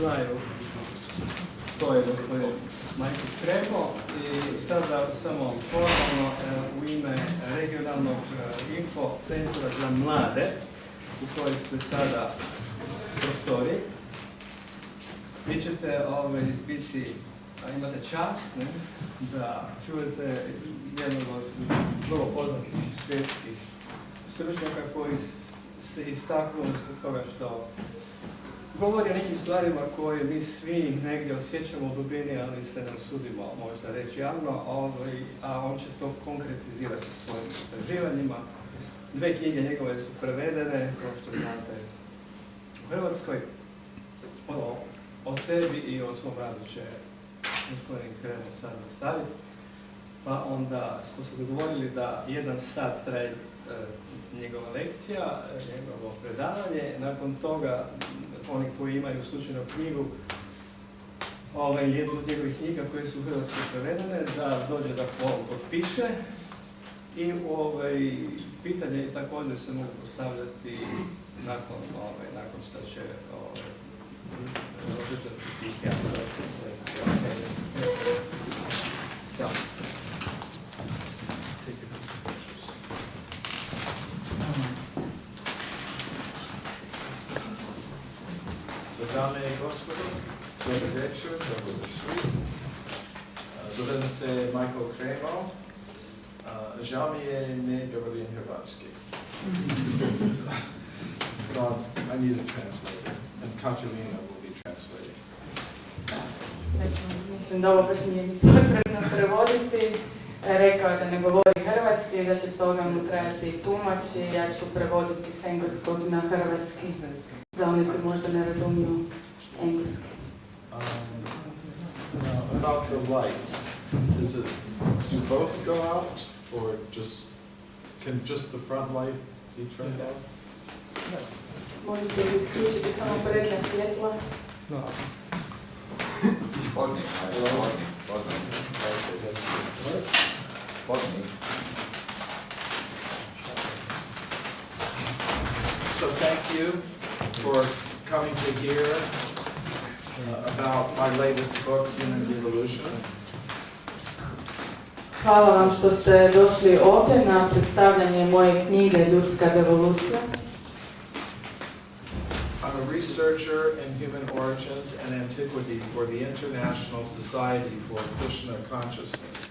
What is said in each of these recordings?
znaju, to je gospodin Cremo i sada samo formalno u ime regionalnog info centra za mlade u kojoj ste sada prostori. Vi ćete biti, imate čast da čujete jednog od vrlo poznatih svjetskih stručnjaka koji se istaknuo zbog toga što govori o nekim stvarima koje mi svi negdje osjećamo u dubini, ali se ne usudimo možda reći javno, a on će to konkretizirati svojim istraživanjima. 2 knjige njegove su prevedene, kao što znate, u Hrvatskoj. O sebi i o svom radu će gospodin Cremo sad nastaviti. Pa onda smo se dogovorili da 1 sat traje njegova lekcija, njegovo predavanje. Nakon toga, oni koji imaju slučajno knjigu, jednu od njegovih knjiga koje su u Hrvatskoj prevedene, da dođe da potpiše. I pitanje također se mogu postavljati nakon što će održati tih jasno lekcija. Dame i gospodo, dobar večer, dobrodošli. Zovem se Michael Cremo. Žao mi je, ne govorim hrvatski. So I need a translator, and Katarina will be translating. Mislim da ovo baš nije potrebno prevoditi. Rekao je da ne govori hrvatski, da će stoga mu trajati tumač i ja ću prevoditi s engleskog na hrvatski za one koji možda ne razumiju engleski. About the lights, do both go out, or can just the front light be turned off? Možete li isključiti samo prednja svjetla? Podnik. So thank you for coming to hear about my latest book, Devolution. Hvala vam što ste došli ovdje na predstavljanje moje knjige Ljudska devolucija. I'm a researcher in human origins and antiquity for the International Society for Krishna Consciousness.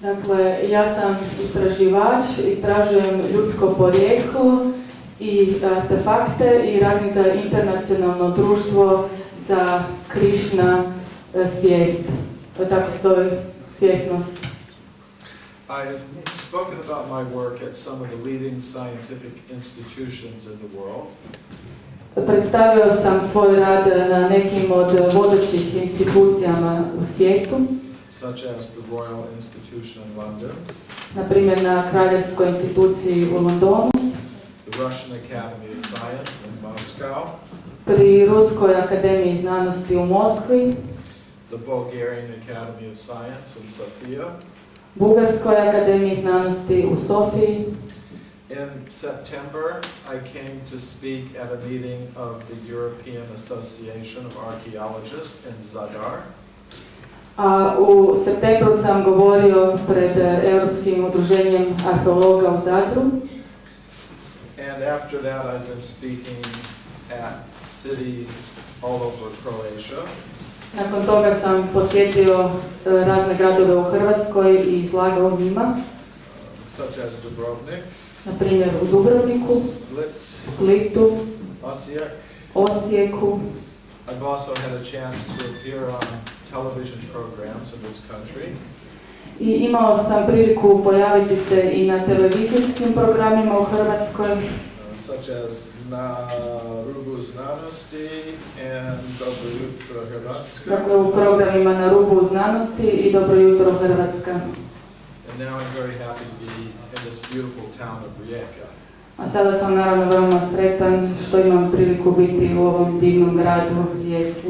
Dakle, ja sam istraživač, istražujem ljudsko porijeklo i artefakte i radim za internacionalno društvo za Krishna svijest, tako stoji svjesnost. I've spoken about my work at some of the leading scientific institutions in the world. Predstavio sam svoj rad na nekim od vodećih institucijama u svijetu, such as the Royal Institution in London, na primjer na Kraljevskoj instituciji u Londonu, the Russian Academy of Science in Moscow, pri Ruskoj akademiji znanosti u Moskvi, the Bulgarian Academy of Science in Sofia. Bugarskoj akademiji znanosti u Sofiji. In September, I came to speak at a meeting of the European Association of Archaeologists in Zadar. A u septembru sam govorio pred Europskim udruženjem arheologa u Zadru. And after that, I've been speaking at cities all over Croatia. Nakon toga sam posjetio razne gradove u Hrvatskoj i izlagao u njima. Such as Dubrovnik, na primjer u Dubrovniku, Splitu, Osijeku. I've also had a chance to appear on television programs in this country. I imao sam priliku pojaviti se i na televizijskim programima u Hrvatskoj. Such as Na Rubu Znanosti and Dobro jutro Hrvatska. Dakle, u programima Na Rubu Znanosti i Dobro jutro Hrvatska. And now I'm very happy to be in this beautiful town of Rijeka. A sada sam naravno veoma sretan što imam priliku biti u ovom divnom gradu Rijeci.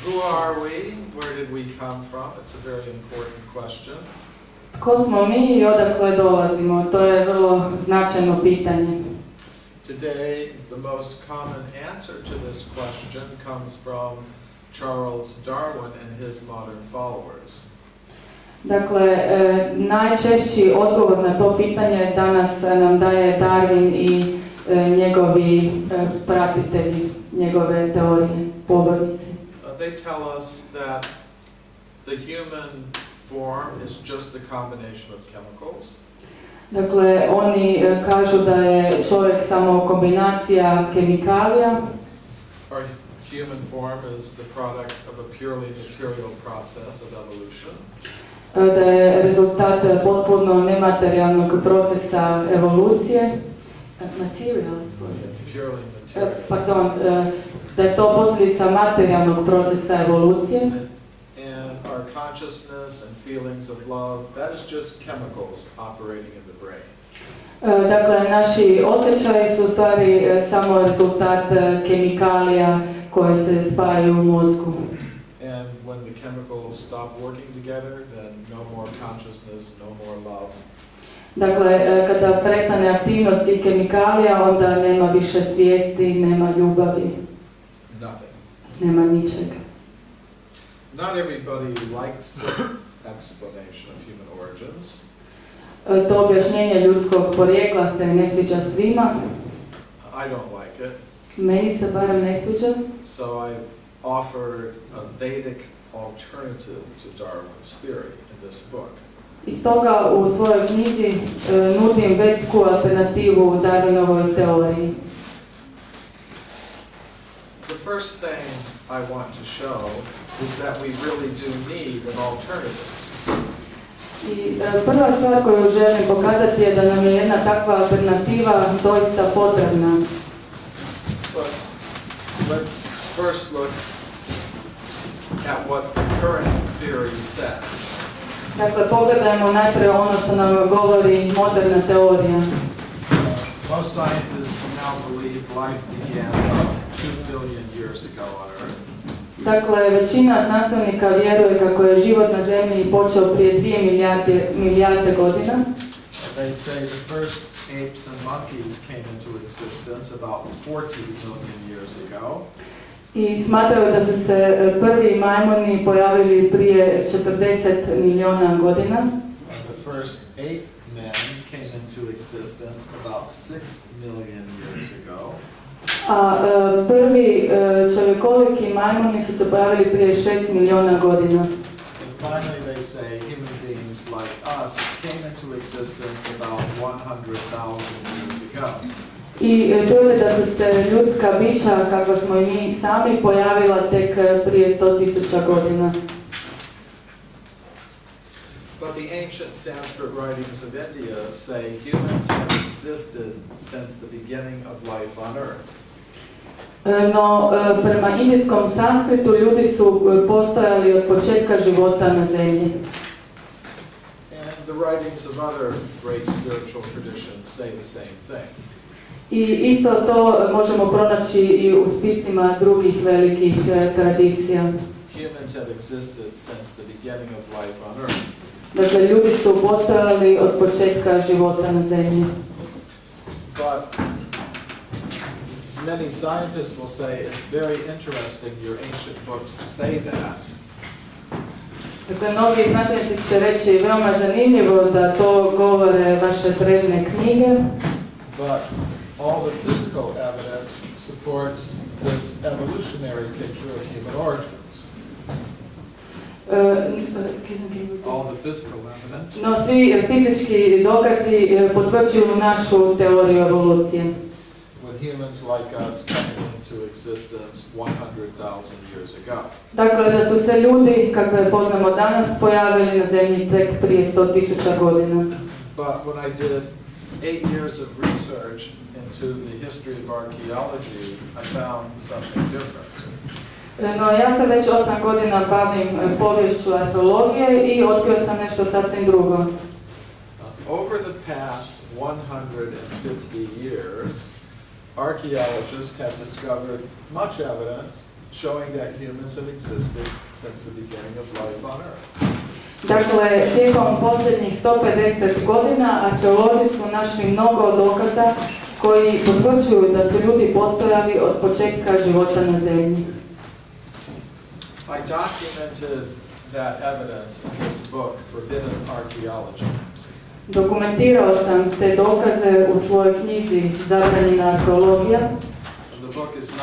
Who are we? Where did we come from? It's a very important question. Ko smo mi i odakle dolazimo? To je vrlo značajno pitanje. Today, the most common answer to this question comes from Charles Darwin and his modern followers. Dakle, najčešći odgovor na to pitanje danas nam daje Darwin i njegovi pratitelji, njegove teorije, pobornici. They tell us that the human form is just a combination of chemicals. Dakle, oni kažu da je čovjek samo kombinacija kemikalija. Our human form is the product of a purely material process of evolution. Da je rezultat potpuno nematerijalnog procesa evolucije. Purely material. Pardon, da je to posljedica materijalnog procesa evolucije. And our consciousness and feelings of love, that is just chemicals operating in the brain. Dakle, naši osjećaji su u stvari samo rezultat kemikalija koje se spajaju u mozgu. And when the chemicals stop working together, then no more consciousness, no more love. Dakle, kada prestane aktivnost tih kemikalija, onda nema više svijesti, nema ljubavi. Nothing. Nema ničega. Not everybody likes this explanation of human origins. To objašnjenje ljudskog porijekla se ne sviđa svima. I don't like it. Meni se barem ne sviđa. So I've offered a Vedic alternative to Darwin's theory in this book. I stoga u svojoj knjizi nudim vedsku alternativu Darwinovoj teoriji. The first thing I want to show is that we really do need an alternative. I prva stvar koju želim pokazati je da nam je jedna takva alternativa doista potrebna. But let's first look at what the current theory says. Dakle, pogledajmo najprije ono što nam govori moderna teorija. Most scientists now believe life began about 2 billion years ago on Earth. Dakle, većina znanstvenika vjeruje kako je život na Zemlji počeo prije 2 milijarde godina. They say the first apes and monkeys came into existence about 40 million years ago. I smatraju da su se prvi majmuni pojavili prije 40 milijuna godina. The first ape men came into existence about 6 million years ago. A prvi čovjekoliki majmuni su se pojavili prije 6 milijuna godina. And finally they say human beings like us came into existence about 100,000 years ago. I tvrde da su se ljudska bića, kako smo i mi sami, pojavila tek prije 100.000 godina. But the ancient Sanskrit writings of India say humans have existed since the beginning of life on Earth. No, prema indijskom sanskritu ljudi su postojali od početka života na zemlji. And the writings of other great spiritual traditions say the same thing. I isto to možemo pronaći i u spisima drugih velikih tradicija. Humans have existed since the beginning of life on Earth. Dakle, ljudi su postojali od početka života na zemlji. But many scientists will say it's very interesting your ancient books say that. Dakle, mnogi znanstvenici će reći veoma zanimljivo da to govore vaše drevne knjige. But all the physical evidence supports this evolutionary picture of human origins. All the physical evidence. No, svi fizički dokazi potvrđuju našu teoriju evolucije. With humans like us coming into existence 100,000 years ago. Dakle, da su se ljudi, kakve poznamo danas, pojavili na zemlji tek prije 100.000 godina. But when I did 8 years of research into the history of archaeology, I found something different. No, ja se već 8 godina bavim poviješću arheologije i otkrio sam nešto sasvim drugo. Over the past 150 years, archaeologists have discovered much evidence showing that humans have existed since the beginning of life on Earth. Dakle, tijekom posljednjih 150 godina arheolozi su našli mnogo dokaza koji potvrđuju da su ljudi postojali od početka života na zemlji. I documented that evidence in this book, Forbidden Archaeology. Dokumentirao sam te dokaze u svojoj knjizi Zabranjena arheologija. The book is 900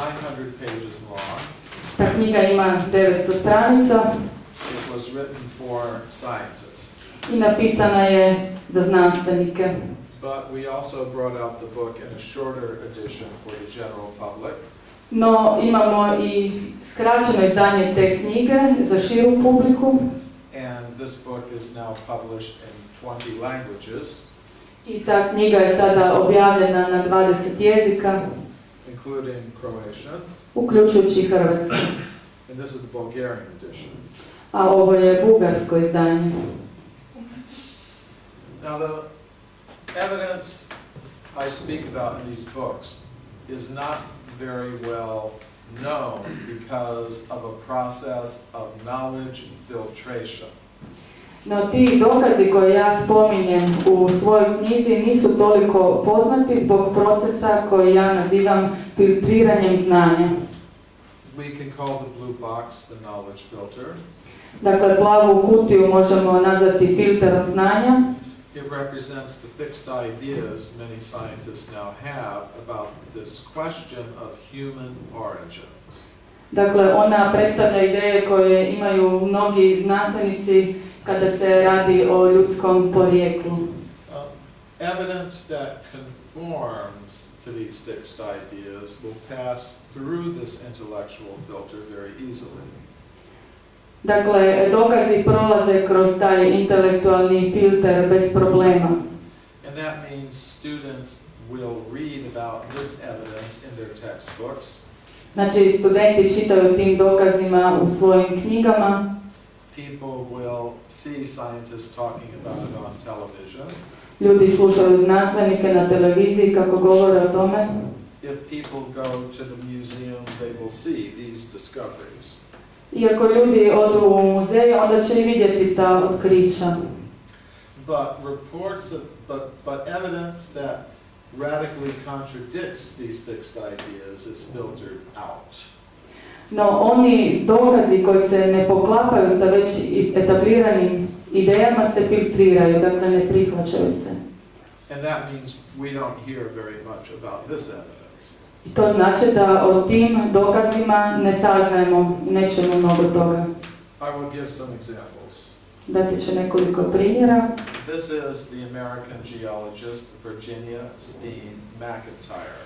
pages long. Ta knjiga ima 900 stranica. It was written for scientists. I napisana je za znanstvenike. But we also brought out the book in a shorter edition for the general public. No, imamo i skraćeno izdanje te knjige za širu publiku. And this book is now published in 20 languages. I ta knjiga je sada objavljena na 20 jezika, including Croatian. Uključujući hrvatski. And this is the Bulgarian edition. A ovo je bugarsko izdanje. Now the evidence I speak about in these books is not very well known because of a process of knowledge filtration. No, ti dokazi koje ja spominjem u svojoj knjizi nisu toliko poznati zbog procesa koji ja nazivam filtriranjem znanja. We can call the blue box the knowledge filter. Dakle, plavu kutiju možemo nazvati filterom znanja. It represents the fixed ideas many scientists now have about this question of human origins. Dakle, ona predstavlja ideje koje imaju mnogi znanstvenici kada se radi o ljudskom porijeklu. Evidence that conforms to these fixed ideas will pass through this intellectual filter very easily. Dakle, dokazi prolaze kroz taj intelektualni filter bez problema. And that means students will read about this evidence in their textbooks. Znači, studenti čitaju tim dokazima u svojim knjigama. People will see scientists talking about it on television. Ljudi slušaju znanstvenike na televiziji kako govore o tome. If people go to the museum, they will see these discoveries. I ako ljudi odu u muzej, onda će i vidjeti ta otkrića. But evidence that radically contradicts these fixed ideas is filtered out. No, oni dokazi koji se ne poklapaju sa već etabliranim idejama se filtriraju, dakle ne prihvaćaju se. And that means we don't hear very much about this evidence. I to znači da o tim dokazima ne saznajemo, nećemo mnogo toga. I will give some examples. Dati ću nekoliko primjera. This is the American geologist Virginia Steen McIntyre.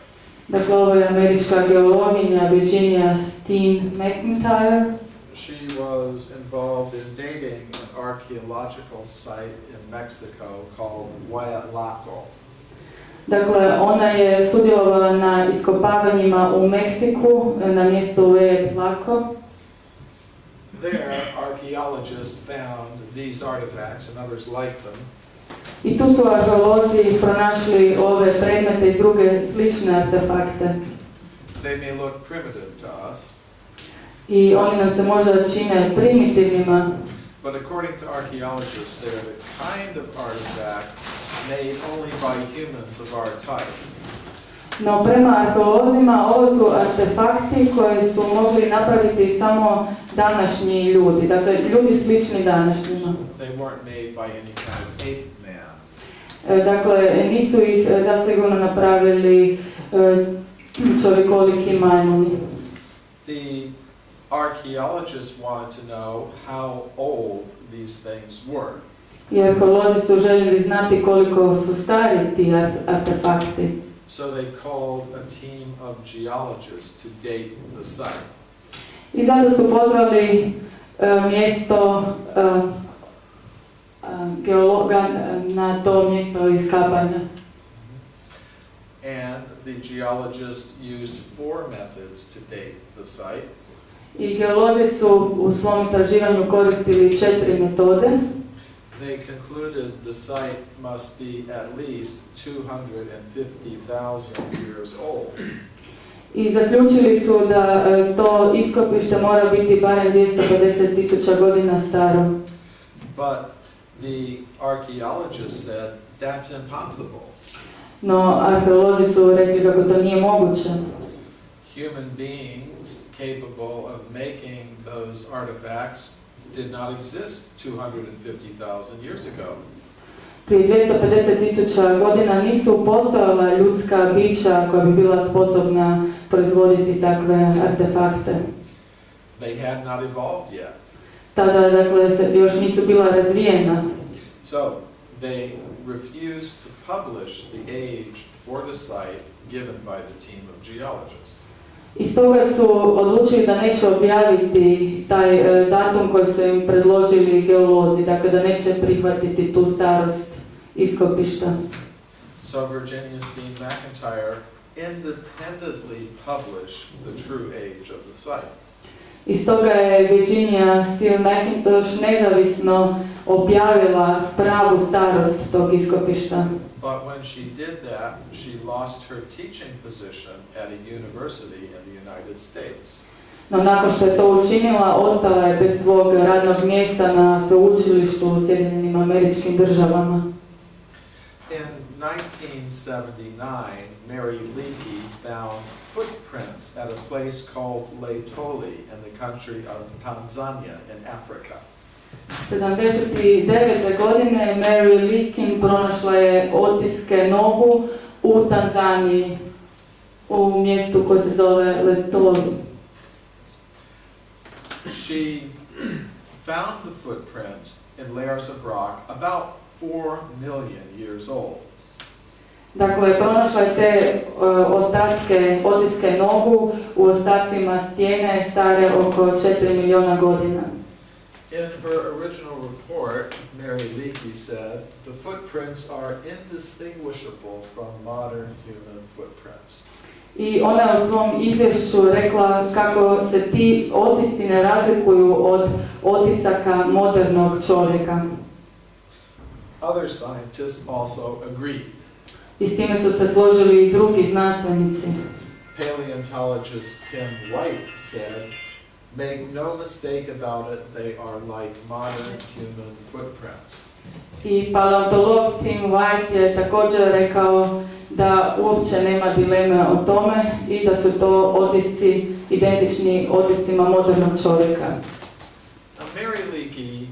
Dakle, ovo je američka geologinja Virginia Steen McIntyre. She was involved in dating an archaeological site in Mexico called Huayatlaco. Dakle, ona je sudjelovala na iskopavanjima u Meksiku, na mjestu Huayatlaco. There, archaeologists found these artifacts and others like them. I tu su arheolozi pronašli ove predmete i druge slične artefakte. They may look primitive to us. I oni nam se možda čine primitivnima. But according to archaeologists, they are the kind of artifact made only by humans of our type. No, prema arheolozima, ovo su artefakti koje su mogli napraviti samo današnji ljudi, dakle ljudi slični današnjima. They weren't made by any kind of ape man. Dakle, nisu ih zasigurno napravili čovjekoliki majmuni. The archaeologists wanted to know how old these things were. I arheolozi su željeli znati koliko su stari ti artefakti. So they called a team of geologists to date the site. I zato su pozvali mjesto geologa na to mjesto iskapanja. And the geologists used 4 methods to date the site. I geolozi su u svom istraživanju koristili 4 metode. They concluded the site must be at least 250,000 years old. I zaključili su da to iskopište mora biti barem 250,000 godina staro. But the archaeologists said that's impossible. No, arheolozi su rekli kako to nije moguće. Human beings capable of making those artifacts did not exist 250,000 years ago. Prije 250.000 godina nisu postojala ljudska bića koja bi bila sposobna proizvoditi takve artefakte. They had not evolved yet. Tada, dakle, još nisu bila razvijena. So they refused to publish the age for the site given by the team of geologists. I stoga su odlučili da neće objaviti taj datum koji su im predložili geolozi, dakle da neće prihvatiti tu starost iskopišta. So Virginia Steen McIntyre independently published the true age of the site. I stoga je Virginia Steen McIntosh nezavisno objavila pravu starost tog iskopišta. But when she did that, she lost her teaching position at a university in the United States. No nakon što je to učinila, ostala je bez svog radnog mjesta na sveučilištu u Sjedinjenim Američkim Državama. In 1979, Mary Leakey found footprints at a place called Laetoli in the country of Tanzania in Africa. 79. godine Mary Leakey pronašla je otiske nogu u Tanzaniji, u mjestu koje se zove Laetoli. She found the footprints in layers of rock about 4 million years old. Dakle, pronašla je te otiske nogu u ostacima stijene stare oko 4 milijuna godina. In her original report, Mary Leakey said, the footprints are indistinguishable from modern human footprints. I ona je u svom izvješću rekla kako se ti otisci ne razlikuju od otisaka modernog čovjeka. Other scientists also agreed. I s time su se složili i drugi znanstvenici. Paleontologist Tim White said, make no mistake about it, they are like modern human footprints. I paleontolog Tim White je također rekao da uopće nema dileme o tome i da su to otisci identični otiscima modernog čovjeka. Now, Mary Leakey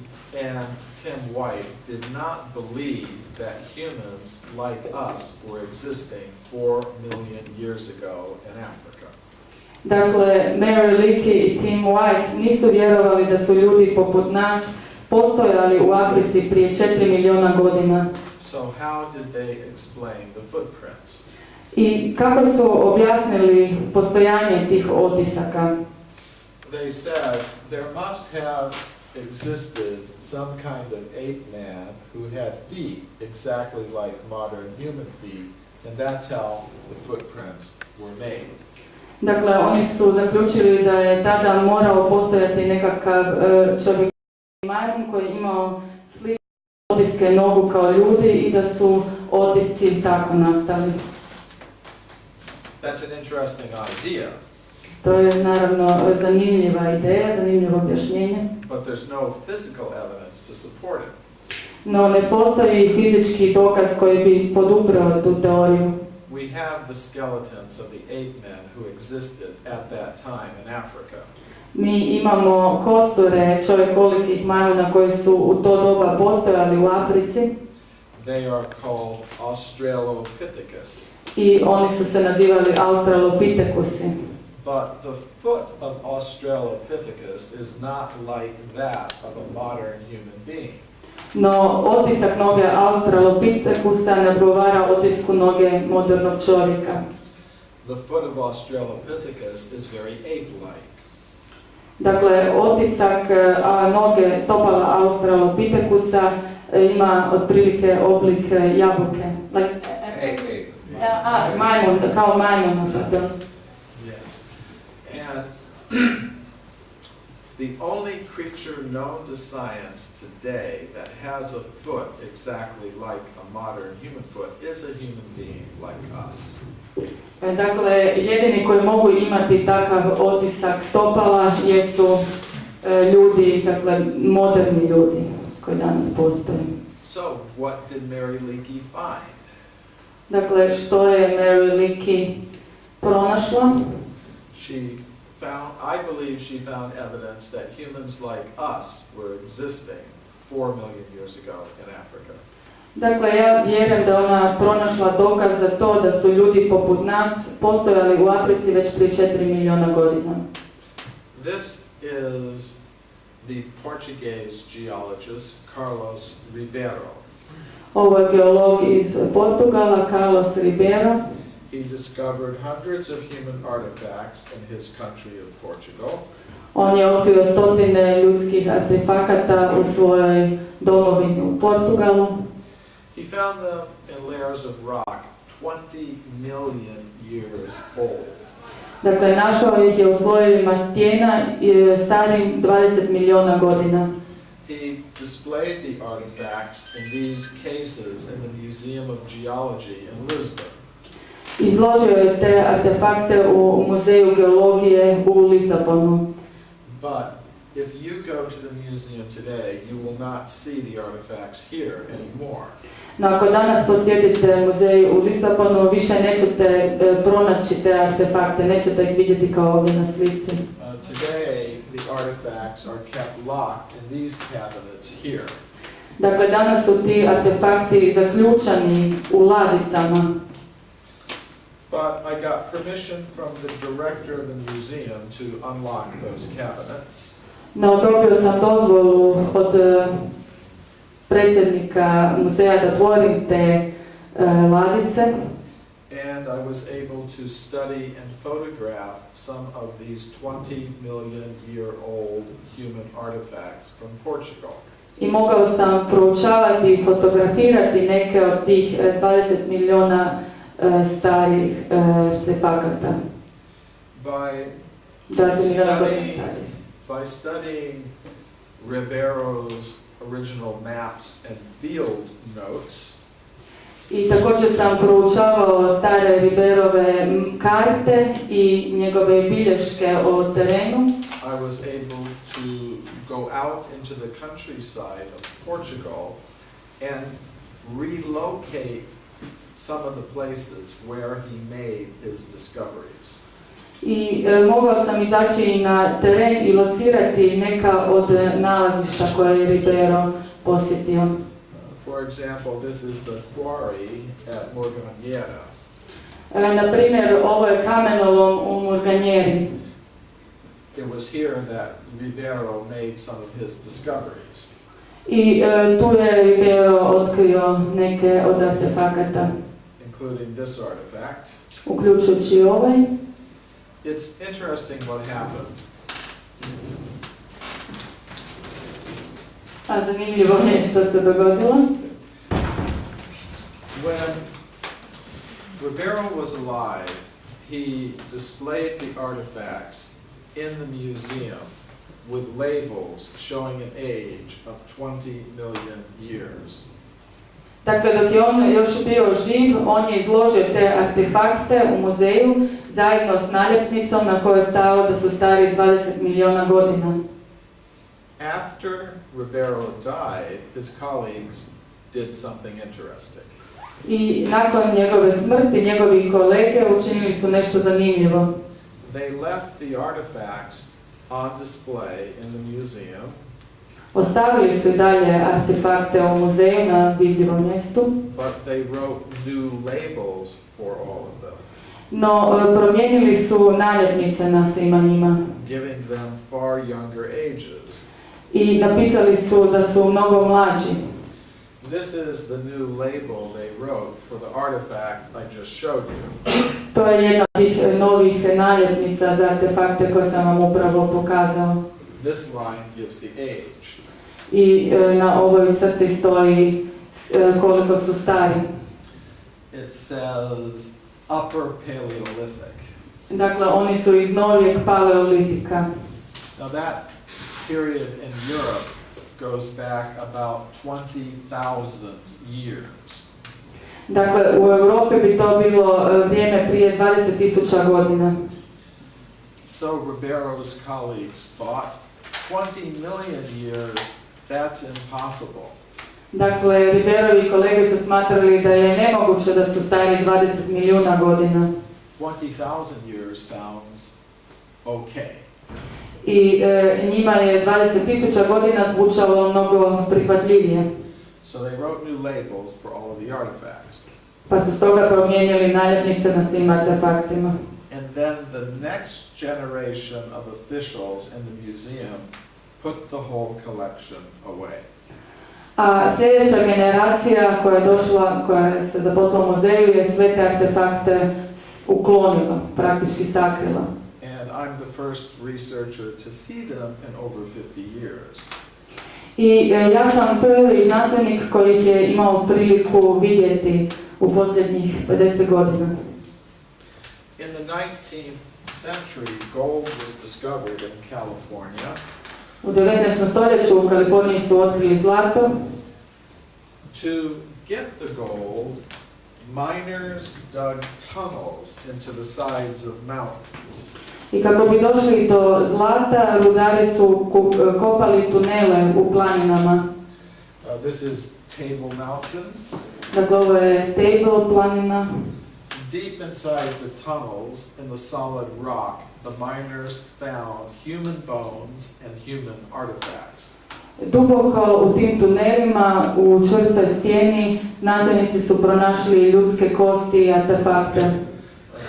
and Tim White did not believe that humans like us were existing 4 million years ago in Africa. Dakle, Mary Leakey i Tim White nisu vjerovali da su ljudi poput nas postojali u Africi prije 4 milijuna godina. So how did they explain the footprints? I kako su objasnili postojanje tih otisaka? They said there must have existed some kind of ape man who had feet exactly like modern human feet, and that's how the footprints were made. Dakle, oni su zaključili da je tada morao postojati nekakav čovjek majmun koji je imao slične otiske nogu kao ljudi i da su otisci tako nastali. That's an interesting idea. To je naravno zanimljiva ideja, zanimljivo objašnjenje. But there's no physical evidence to support it. No ne postoji fizički dokaz koji bi poduprao tu teoriju. We have the skeletons of the ape men who existed at that time in Africa. Mi imamo kosture čovjekolikih majmuna koji su u to doba postojali u Africi. They are called Australopithecus. I oni su se nazivali Australopithekusi. But the foot of Australopithecus is not like that of a modern human being. No, otisak noge Australopithekusa ne odgovara otisku noge modernog čovjeka. The foot of Australopithecus is very ape-like. Dakle, otisak noge stopala Australopithekusa ima otprilike oblik jabuke. Majmun, kao majmun. Yes. And the only creature known to science today that has a foot exactly like a modern human foot is a human being like us. Dakle, jedini koji mogu imati takav otisak stopala jesu ljudi, dakle, moderni ljudi koji danas postoje. So, what did Mary Leakey find? Dakle, što je Mary Leakey pronašla? I believe she found evidence that humans like us were existing 4 million years ago in Africa. Dakle, ja vjerujem da ona pronašla dokaz za to da su ljudi poput nas postojali u Africi već prije 4 milijuna godina. This is the Portuguese geologist Carlos Ribeiro. Ovo je geolog iz Portugala, Carlos Ribeiro. He discovered hundreds of human artifacts in his country of Portugal. On je otkrio stotine ljudskih artefakata u svojoj domovini u Portugalu. He found them in layers of rock 20 million years old. Dakle, našao ih je u slojevima stijena starim 20 milijuna godina. He displayed the artifacts in these cases in the Museum of Geology in Lisbon. Izložio je te artefakte u muzeju geologije u Lisabonu. But if you go to the museum today, you will not see the artifacts here anymore. No, ako danas posjetite muzej u Lisabonu, više nećete pronaći te artefakte, nećete ih vidjeti kao ovdje na slici. Today, the artifacts are kept locked in these cabinets here. Dakle, danas su ti artefakti zaključani u ladicama. But I got permission from the director of the museum to unlock those cabinets. No, dobio sam dozvolu od predsjednika muzeja da otvorim te ladice. And I was able to study and photograph some of these 20 million year old human artifacts from Portugal. I mogao sam proučavati i fotografirati neke od tih 20 milijuna starih artefakata. By studying Ribeiro's original maps and field notes, I također sam proučavao stare Ribeirove karte i njegove bilješke o terenu. I was able to go out into the countryside of Portugal and relocate some of the places where he made his discoveries. I mogao sam izaći na teren i locirati neka od nalazišta koje je Ribeiro posjetio. For example, this is the quarry at Morganiera. Na primjer, ovo je kamenolom u Morganjeri. It was here that Ribeiro made some of his discoveries. I tu je Ribeiro otkrio neke od artefakata, including this artifact. Uključujući ovaj. It's interesting what happened. A zanimljivo je što se dogodilo. When Ribeiro was alive, he displayed the artifacts in the museum with labels showing an age of 20 million years. Dakle, dok je on još bio živ, on je izložio te artefakte u muzeju zajedno s naljepnicom na kojoj je stalo da su stari 20 milijuna godina. After Ribeiro died, his colleagues did something interesting. I nakon njegove smrti, njegovi kolege učinili su nešto zanimljivo. They left the artifacts on display in the museum. Ostavili su dalje artefakte u muzeju na vidljivom mjestu. But they wrote new labels for all of them. No, promijenili su naljepnice na svima njima. Giving them far younger ages. I napisali su da su mnogo mlađi. This is the new label they wrote for the artifact I just showed you. To je jedna od tih novih naljepnica za artefakte koje sam vam upravo pokazao. This line gives the age. I na ovoj crti stoji koliko su stari. It says Upper Paleolithic. Dakle, oni su iz novijeg paleolitika. Now that period in Europe goes back about 20,000 years. Dakle, u Europi bi to bilo vrijeme prije 20.000 godina. So Ribeiro's colleagues thought 20 million years, that's impossible. Dakle, Ribeirovi kolege su smatrali da je nemoguće da su stari 20 milijuna godina. 20,000 years sounds okay. I njima je 20.000 godina zvučalo mnogo prihvatljivije. So they wrote new labels for all of the artifacts. Pa su stoga promijenili naljepnice na svim artefaktima. And then the next generation of officials in the museum put the whole collection away. A sljedeća generacija koja je došla, koja se zaposlila u muzeju, je sve te artefakte uklonila, praktički sakrila. And I'm the first researcher to see them in over 50 years. I ja sam prvi znanstvenik koji ih je imao priliku vidjeti u posljednjih 50 godina. In the 19th century, gold was discovered in California. U 19. stoljeću u Kaliforniji su otkrili zlato. To get the gold, miners dug tunnels into the sides of mountains. I kako bi došli do zlata, rudari su kopali tunele u planinama. This is Table Mountain. Dakle, ovo je Table planina. Deep inside the tunnels in the solid rock, the miners found human bones and human artifacts. Duboko u tim tunelima, u čvrstoj stijeni, znanstvenici su pronašli ljudske kosti i artefakte.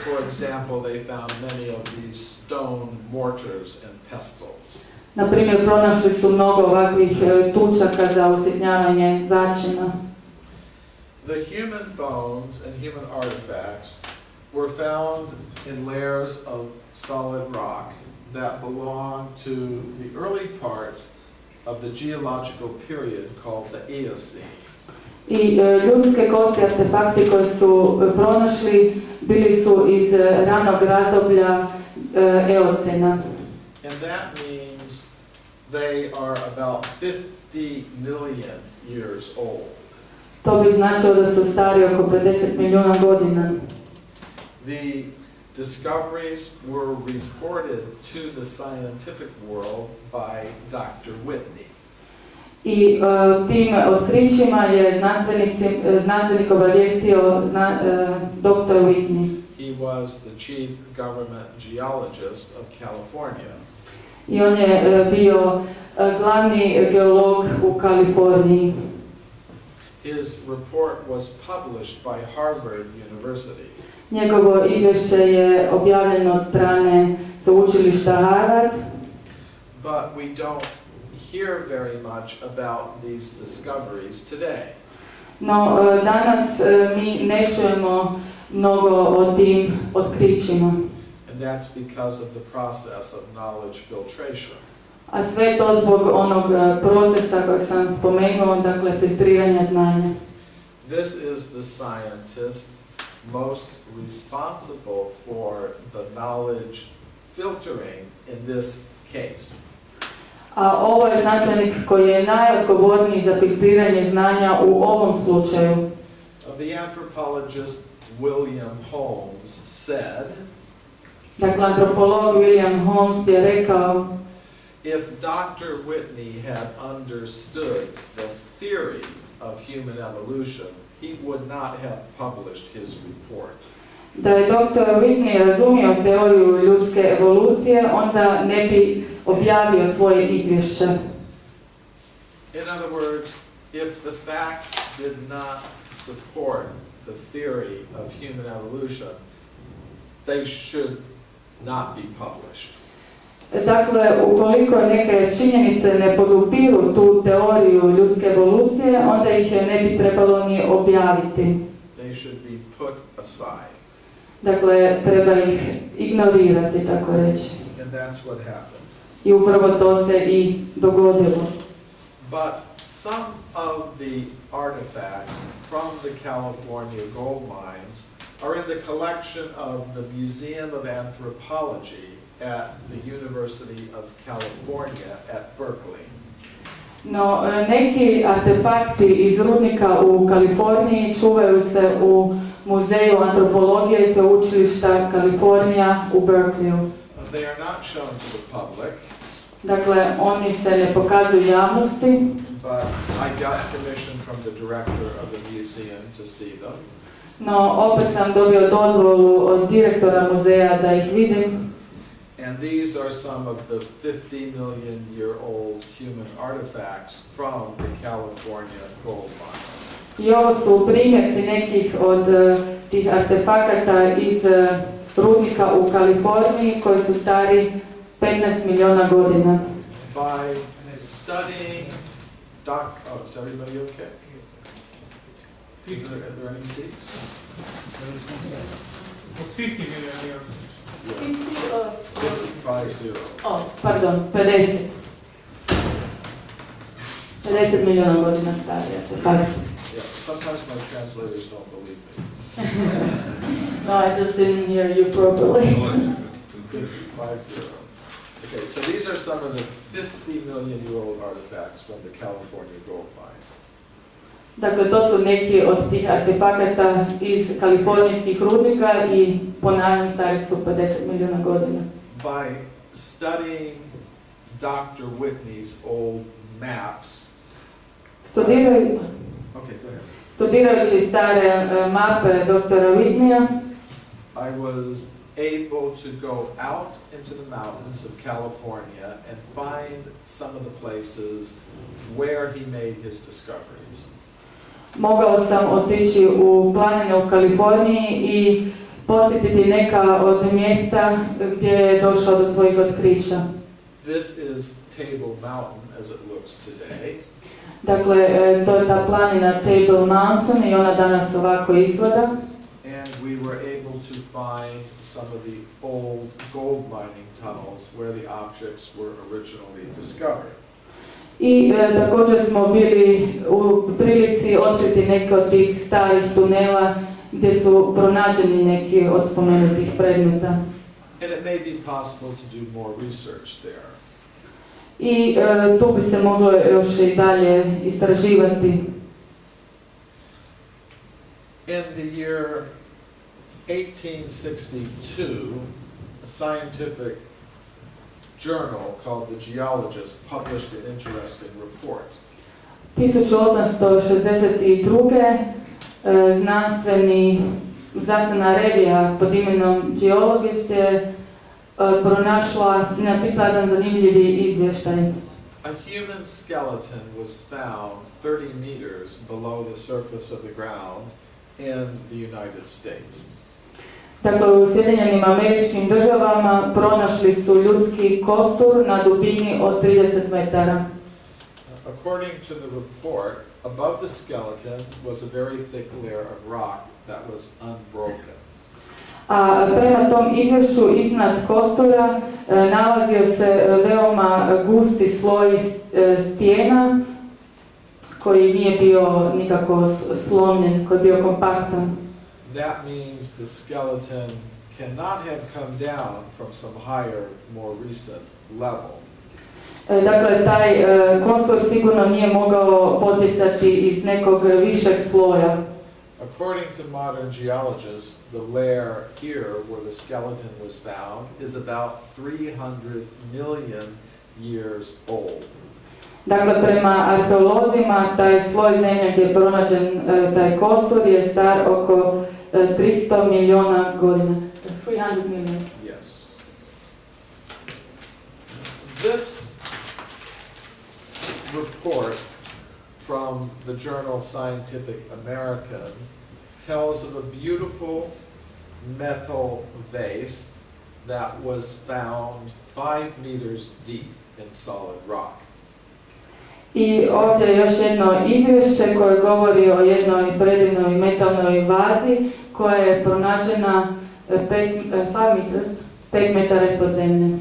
For example, they found many of these stone mortars and pestles. Na primjer, pronašli su mnogo ovakvih tučaka za usitnjavanje začina. The human bones and human artifacts were found in layers of solid rock that belong to the early part of the geological period called the Eocene. I ljudske kosti, artefakti koji su pronašli, bili su iz ranog razdoblja Eocena. And that means they are about 50 million years old. To bi značilo da su stari oko 50 milijuna godina. The discoveries were reported to the scientific world by Dr. Whitney. I tim otkrićima je znanstvenik obavijestio dr. Whitney. He was the chief government geologist of California. I on je bio glavni geolog u Kaliforniji. His report was published by Harvard University. Njegovo izvješće je objavljeno od strane sveučilišta Harvard. But we don't hear very much about these discoveries today. No, danas mi ne čujemo mnogo o tim otkrićima. And that's because of the process of knowledge filtration. A sve to zbog onog procesa kojeg sam spomenuo, dakle filtriranja znanja. This is the scientist most responsible for the knowledge filtering in this case. A ovo je znanstvenik koji je najodgovorniji za filtriranje znanja u ovom slučaju. The anthropologist William Holmes said, Dakle, antropolog William Holmes je rekao, if Dr. Whitney had understood the theory of human evolution, he would not have published his report. Da je dr. Whitney razumio teoriju ljudske evolucije, onda ne bi objavio svoje izvješće. In other words, if the facts did not support the theory of human evolution, they should not be published. Dakle, ukoliko neke činjenice ne podupiru tu teoriju ljudske evolucije, onda ih ne bi trebalo ni objaviti. They should be put aside. Dakle, treba ih ignorirati, tako reći. And that's what happened. I upravo to se i dogodilo. But some of the artifacts from the California gold mines are in the collection of the Museum of Anthropology at the University of California at Berkeley. No, neki artefakti iz rudnika u Kaliforniji čuvaju se u Muzeju antropologije sveučilišta Kalifornija u Berkeleyu. They are not shown to the public. Dakle, oni se ne pokazuju javnosti. but I got permission from the director of the museum to see them. No, opet sam dobio dozvolu od direktora muzeja da ih vidim. And these are some of the 50-million-year-old human artifacts from the California gold mines. I ovo su primjerci nekih od tih artefakata iz rudnika u Kaliforniji koji su stari 15 milijuna godina. By studying oh, is everybody okay? Are there any seats? It's 50 million years. Yes. 50. Oh, pardon, 50. 50 milijuna godina stari artefakt. Yeah, sometimes my translators don't believe me. No, I just didn't hear you properly. 50. Okay, so these are some of the 50-million-year-old artifacts from the California gold mines. Dakle, to su neki od tih artefakata iz kalifornijskih rudnika i ponavljam, stari su 50 milijuna godina. By studying Dr. Whitney's old maps, Studirajući okay, go ahead. stare mape doktora Whitneya, I was able to go out into the mountains of California and find some of the places where he made his discoveries. mogao sam otići u planine u Kaliforniji i posjetiti neka od mjesta gdje je došao do svojih otkrića. This is Table Mountain as it looks today. Dakle, to je ta planina Table Mountain i ona danas ovako izgleda. And we were able to find some of the old gold mining tunnels where the objects were originally discovered. I također smo bili u prilici otkriti neke od tih starih tunela gdje su pronađeni neki od spomenutih predmeta. And it may be possible to do more research there. I tu bi se moglo još i dalje istraživati. In the year 1862, a scientific journal called The Geologist published an interesting report. 1862. Znanstvena revija pod imenom Geologist je napisala jedan zanimljivi izvještaj. A human skeleton was found 30 meters below the surface of the ground in the United States. Dakle, u Sjedinjenim Američkim Državama pronašli su ljudski kostur na dubini od 30 metara. According to the report, above the skeleton was a very thick layer of rock that was unbroken. A prema tom izvješću iznad kostura nalazio se veoma gusti sloj stijena koji nije bio nikako slomljen, koji je bio kompaktan. That means the skeleton cannot have come down from some higher, more recent level. Dakle, taj kostur sigurno nije mogao potjecati iz nekog višeg sloja. According to modern geologists, the layer here where the skeleton was found is about 300 million years old. Dakle, prema arheolozima, taj sloj zemlje gdje je pronađen taj kostur je star oko 300 milijuna godina. 300 million. Yes. This report from the journal Scientific American tells of a beautiful metal vase that was found 5 meters deep in solid rock. I ovdje je još jedno izvješće koje govori o jednoj predivnoj metalnoj vazi koja je pronađena 5 metara ispod zemlje.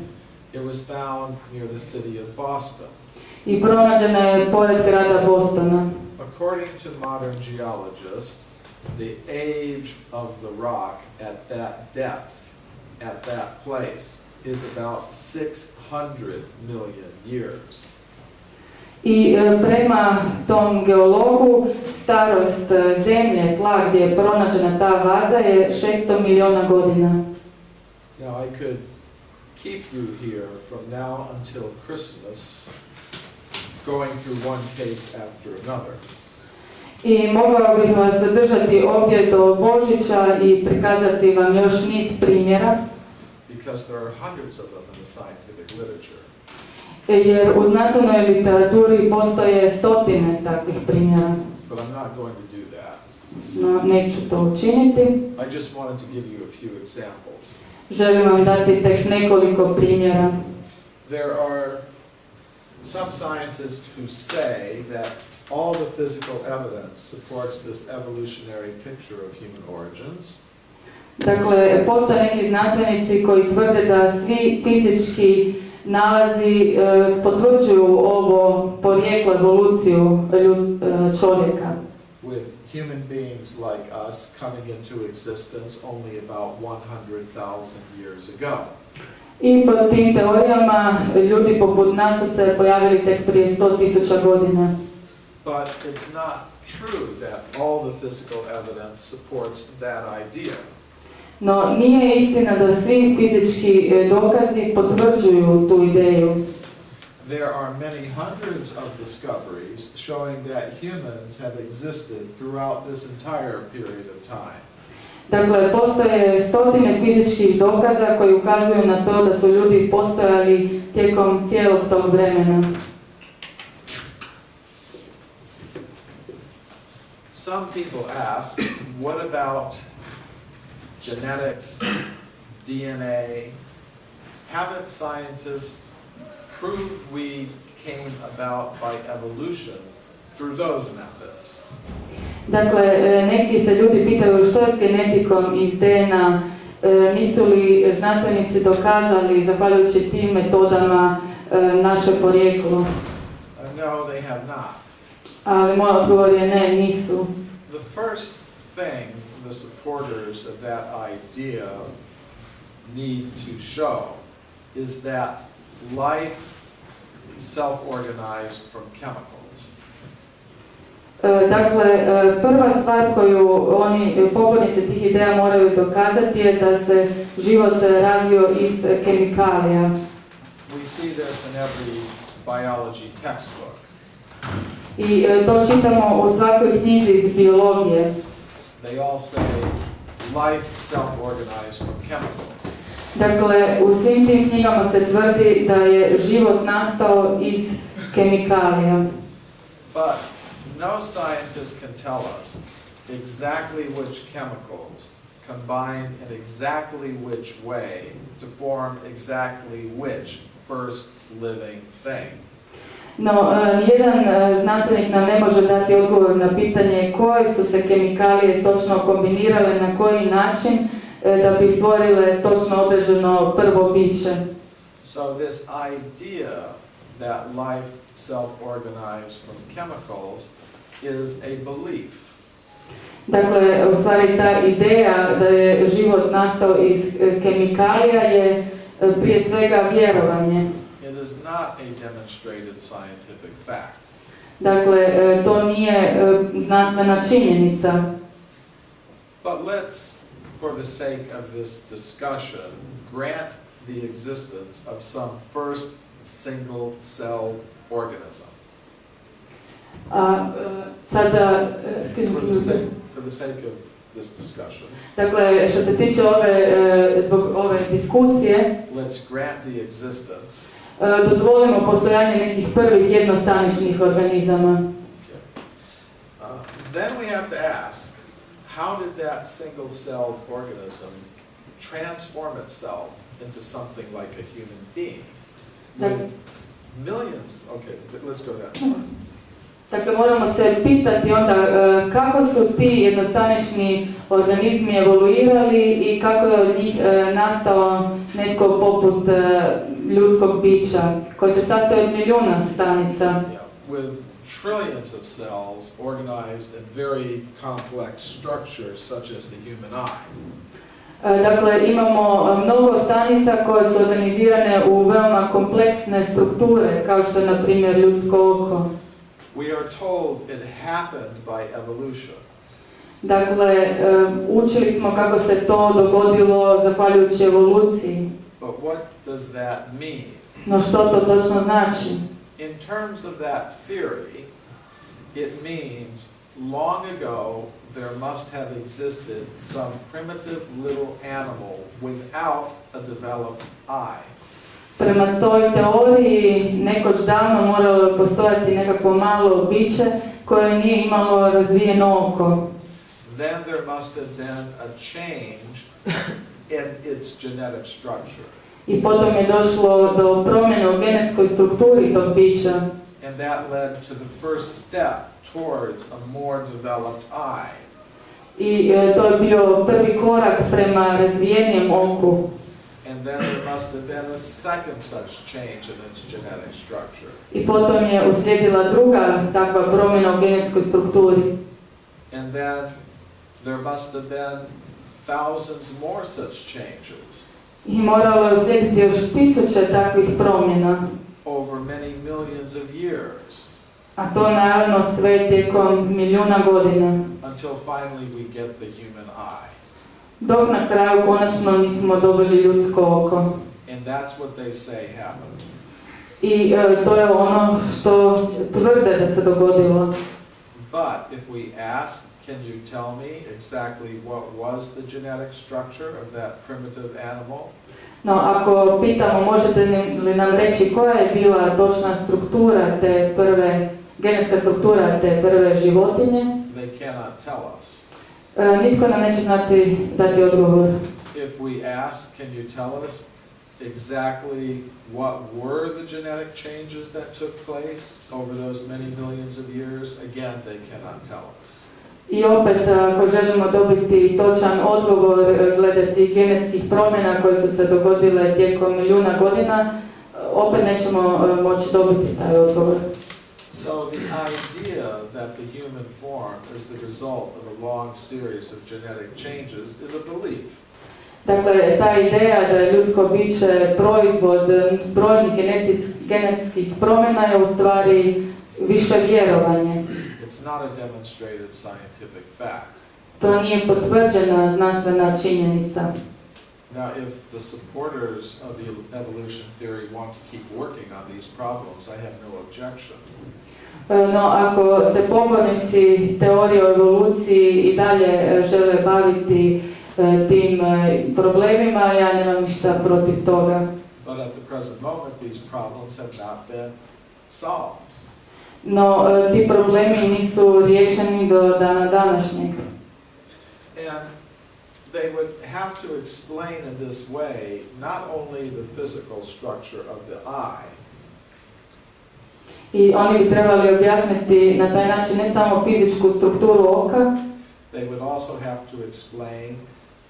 It was found near the city of Boston. I pronađena je pored grada Bostona. According to modern geologists, the age of the rock at that depth, at that place, is about 600 million years. I prema tom geologu starost zemlje, tla gdje je pronađena ta vaza je 600 milijuna godina. Now I could keep you here from now until Christmas going through one case after another. I mogla bih vas zadržati ovdje do Božića i prikazati vam još niz primjera. Because there are hundreds of them in the scientific literature. Jer u znanstvenoj literaturi postoje stotine takvih primjera. But I'm not going to do that. No, neću to učiniti. I just wanted to give you a few examples. Želim vam dati tek nekoliko primjera. There are some scientists who say that all the physical evidence supports this evolutionary picture of human origins. Dakle, postoje neki znanstvenici koji tvrde da svi fizički nalazi potvrđuju ovo porijeklo, evoluciju čovjeka. With human beings like us coming into existence only about 100,000 years ago. I po tim teorijama ljudi poput nas su se pojavili tek prije 100.000 godina. But it's not true that all the physical evidence supports that idea. No, nije istina da svi fizički dokazi potvrđuju tu ideju. There are many hundreds of discoveries showing that humans have existed throughout this entire period of time. Dakle, postoje stotine fizičkih dokaza koji ukazuju na to da su ljudi postojali tijekom cijelog tog vremena. Some people ask, what about genetics, DNA? Haven't scientists proved we came about by evolution through those methods? Dakle, neki se ljudi pitaju što je s genetikom iz DNA, nisu li znanstvenici dokazali, zahvaljujući tim metodama, naše porijeklo? No, they have not. Ali moj odgovor je ne, nisu. The first thing the supporters of that idea need to show is that life is self-organized from chemicals. Dakle, prva stvar koju oni, pobornici tih ideja, moraju dokazati je da se život razvio iz kemikalija. We see this in every biology textbook. I to čitamo u svakoj knjizi iz biologije. They all say life self-organized from chemicals. Dakle, u svim tim knjigama se tvrdi da je život nastao iz kemikalija. But no scientist can tell us exactly which chemicals combine in exactly which way to form exactly which first living thing. No, nijedan znanstvenik nam ne može dati odgovor na pitanje koje su se kemikalije točno kombinirale, na koji način da bi stvorile točno određeno prvo biće. So this idea that life self-organized from chemicals is a belief. Dakle, u stvari ta ideja da je život nastao iz kemikalija je prije svega vjerovanje. It is not a demonstrated scientific fact. Dakle, to nije znanstvena činjenica. But let's, for the sake of this discussion, grant the existence of some first single-celled organism. Sada, for the sake of this discussion, dakle, što se tiče zbog ove diskusije, let's grant the existence. Dozvolimo postojanje nekih prvih jednostaničnih organizama. Then we have to ask, how did that single-celled organism transform itself into something like a human being? With millions, okay, let's go that far. Dakle, moramo se pitati onda kako su ti jednostanični organizmi evoluirali i kako je od njih nastao netko poput ljudskog bića koji se sastoji od milijuna stanica. With trillions of cells organized in very complex structures such as the human eye. Dakle, imamo mnogo stanica koje su organizirane u veoma kompleksne strukture, kao što je, na primjer, ljudsko oko. We are told it happened by evolution. Dakle, učili smo kako se to dogodilo zahvaljujući evoluciji. But what does that mean? No što to točno znači? in terms of that theory, it means long ago there must have existed some primitive little animal without a developed eye. Prema toj teoriji, nekoć davno moralo je postojati nekakvo malo biće koje nije imalo razvijeno oko. Then there must have been a change in its genetic structure. I potom je došlo do promjene u genetskoj strukturi tog bića. And that led to the first step towards a more developed eye. I to je bio prvi korak prema razvijenijem oku. And then there must have been a second such change in its genetic structure. I potom je uslijedila druga takva promjena u genetskoj strukturi. And then there must have been thousands more such changes. I moralo je uslijediti još tisuće takvih promjena. Over many millions of years. A to naravno sve tijekom milijuna godina. Until finally we get the human eye. Dok na kraju konačno nismo dobili ljudsko oko. And that's what they say happened. I to je ono što tvrde da se dogodilo. But if we ask, can you tell me exactly what was the genetic structure of that primitive animal? No, ako pitamo, možete li nam reći koja je bila točna struktura te prve, genetska struktura te prve životinje? They cannot tell us. Nitko nam neće znati dati odgovor. If we ask, can you tell us exactly what were the genetic changes that took place over those many millions of years? Again, they cannot tell us. I opet, ako želimo dobiti točan odgovor glede tih genetskih promjena koje su se dogodile tijekom milijuna godina, opet nećemo moći dobiti taj odgovor. So the idea that the human form is the result of a long series of genetic changes is a belief. Dakle, ta ideja da je ljudsko biće proizvod brojnih genetskih promjena je u stvari više vjerovanje. It's not a demonstrated scientific fact. To nije potvrđena znanstvena činjenica. Now, if the supporters of the evolution theory want to keep working on these problems, I have no objection. No, ako se pobornici teorije o evoluciji i dalje žele baviti tim problemima, ja nemam ništa protiv toga. But at the present moment, these problems have not been solved. No, ti problemi nisu riješeni do dana današnjeg. And they would have to explain in this way not only the physical structure of the eye, I oni bi trebali objasniti na taj način ne samo fizičku strukturu oka, they would also have to explain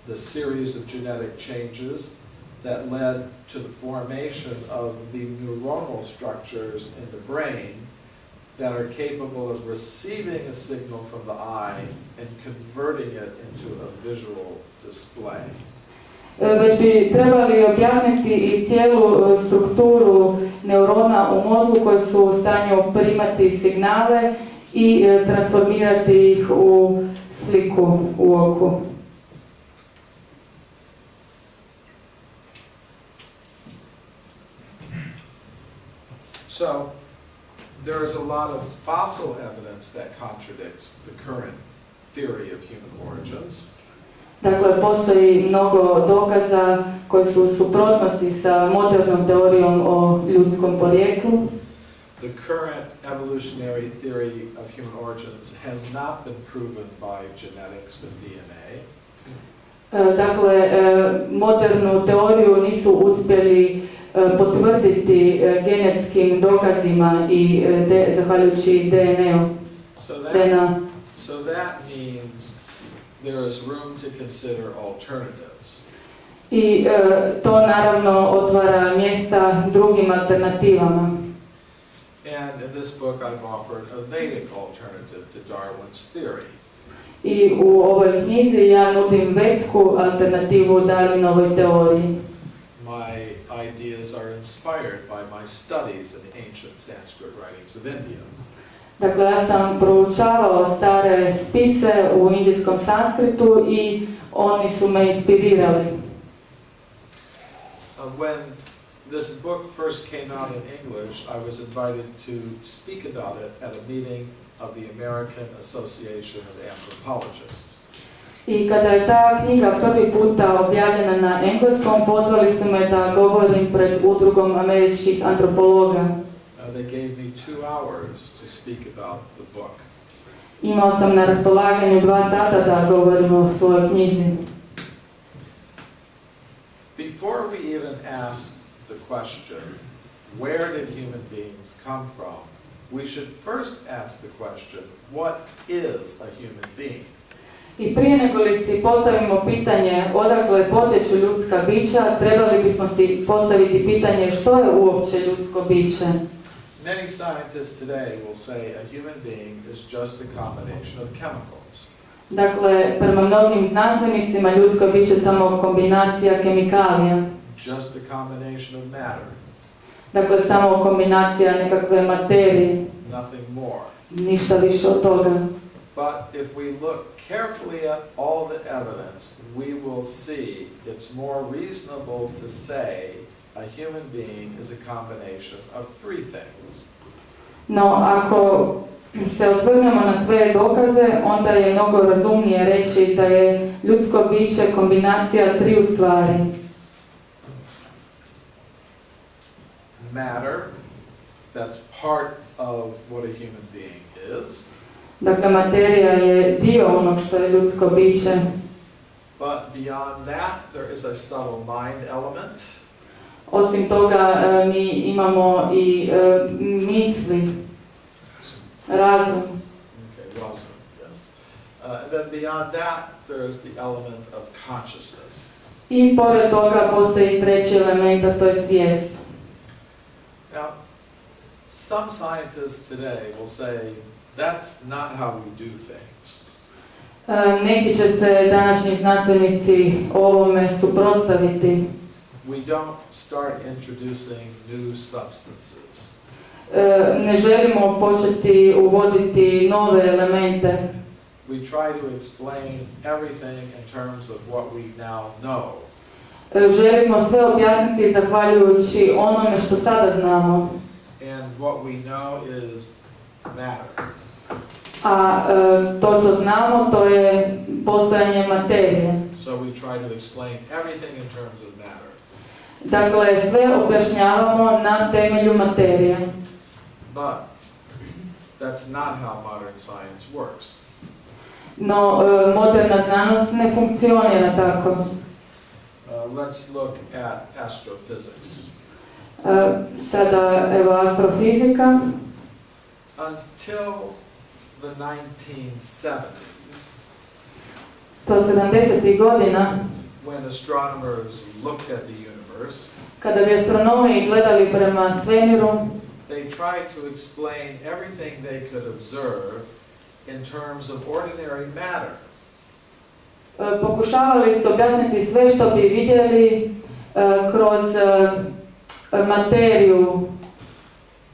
the series of genetic changes that led to the formation of the neuronal structures in the brain that are capable of receiving a signal from the eye and converting it into a visual display. Već bi trebali objasniti i cijelu strukturu neurona u mozgu koji su u stanju primati signale i transformirati ih u sliku u oku. So, there is a lot of fossil evidence that contradicts the current theory of human origins. Dakle, postoji mnogo dokaza koji su u suprotnosti sa modernom teorijom o ljudskom porijeklu. The current evolutionary theory of human origins has not been proven by genetics and DNA. Dakle, modernu teoriju nisu uspjeli potvrditi genetskim dokazima i zahvaljujući DNA-u. So that means there is room to consider alternatives. I to naravno otvara mjesta drugim alternativama. And in this book I've offered a Vedic alternative to Darwin's theory. I u ovoj knjizi ja nudim vetsku alternativu Darwinovoj teoriji. My ideas are inspired by my studies in ancient Sanskrit writings of India. Dakle, ja sam proučavao stare spise u indijskom sanskritu i oni su me inspirirali. When this book first came out in English, I was invited to speak about it at a meeting of the American Association of Anthropologists. I kada je ta knjiga prvi puta objavljena na engleskom, pozvali su me da govorim pred udrugom američkih antropologa. They gave me 2 hours to speak about the book. Imao sam na raspolaganju 2 sata da govorim o svojoj knjizi. Before we even ask the question, where did human beings come from, we should first ask the question, what is a human being? I prije nego li si postavimo pitanje odakle potječu ljudska bića, trebali bismo si postaviti pitanje što je uopće ljudsko biće. Many scientists today will say a human being is just a combination of chemicals. Dakle, prema mnogim znanstvenicima ljudsko biće je samo kombinacija kemikalija. Just a combination of matter. Dakle, samo kombinacija nekakve materije. Nothing more. Ništa više od toga. But if we look carefully at all the evidence, we will see it's more reasonable to say a human being is a combination of 3 things. No, ako se osvrnemo na sve dokaze, onda je mnogo razumnije reći da je ljudsko biće kombinacija 3 stvari. Matter, that's part of what a human being is. Dakle, materija je dio onog što je ljudsko biće. But beyond that, there is a subtle mind element. Osim toga, mi imamo i misli, razum. Okay, razum, yes. And then beyond that, there is the element of consciousness. I pored toga postoji treći element, a to je svijest. Now, some scientists today will say, that's not how we do things. Neki će se današnji znanstvenici ovome suprotstaviti. We don't start introducing new substances. Ne želimo početi uvoditi nove elemente. We try to explain everything in terms of what we now know. Želimo sve objasniti zahvaljujući onome što sada znamo. And what we know is matter. A to što znamo, to je postojanje materije. So we try to explain everything in terms of matter. Dakle, sve objašnjavamo na temelju materije. But that's not how modern science works. No, moderna znanost ne funkcionira tako. Let's look at astrophysics. Sada, evo, astrofizika. Until the 1970s, To 70. godina, when astronomers looked at the universe, kada bi astronomi gledali prema svemiru, they tried to explain everything they could observe in terms of ordinary matter. pokušavali su objasniti sve što bi vidjeli kroz materiju,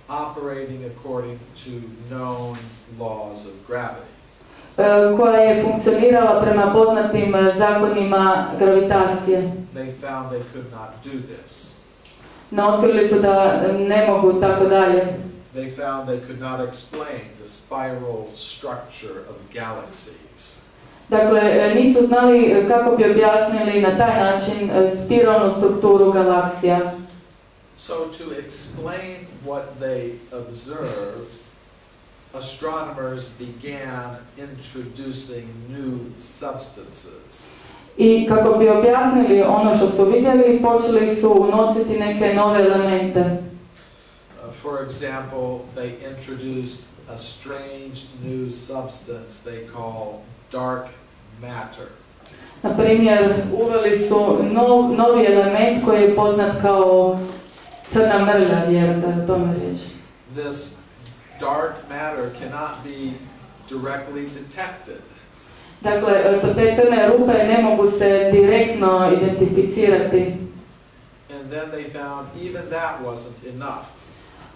operating according to known laws of gravity. koja je funkcionirala prema poznatim zakonima gravitacije. They found they could not do this. No, otkrili su da ne mogu tako dalje. They found they could not explain the spiral structure of galaxies. Dakle, nisu znali kako bi objasnili na taj način spiralnu strukturu galaksija. So to explain what they observed, astronomers began introducing new substances. I kako bi objasnili ono što su vidjeli, počeli su unositi neke nove elemente. For example, they introduced a strange new substance they call dark matter. Na primjer, uveli su novi element koji je poznat kao crna mrlja, vjerujem da je o tome riječ. This dark matter cannot be directly detected. Dakle, te crne rupe ne mogu se direktno identificirati. And then they found even that wasn't enough.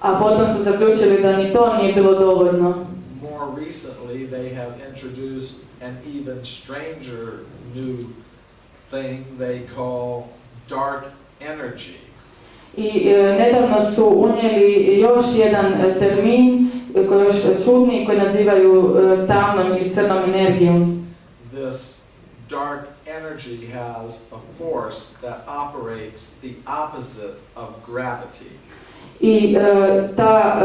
A potom su zaključili da ni to nije bilo dovoljno. More recently, they have introduced an even stranger new thing they call dark energy. I nedavno su unijeli još jedan termin koji je još čudniji, koji nazivaju tamnom ili crnom energijom. This dark energy has a force that operates the opposite of gravity. I ta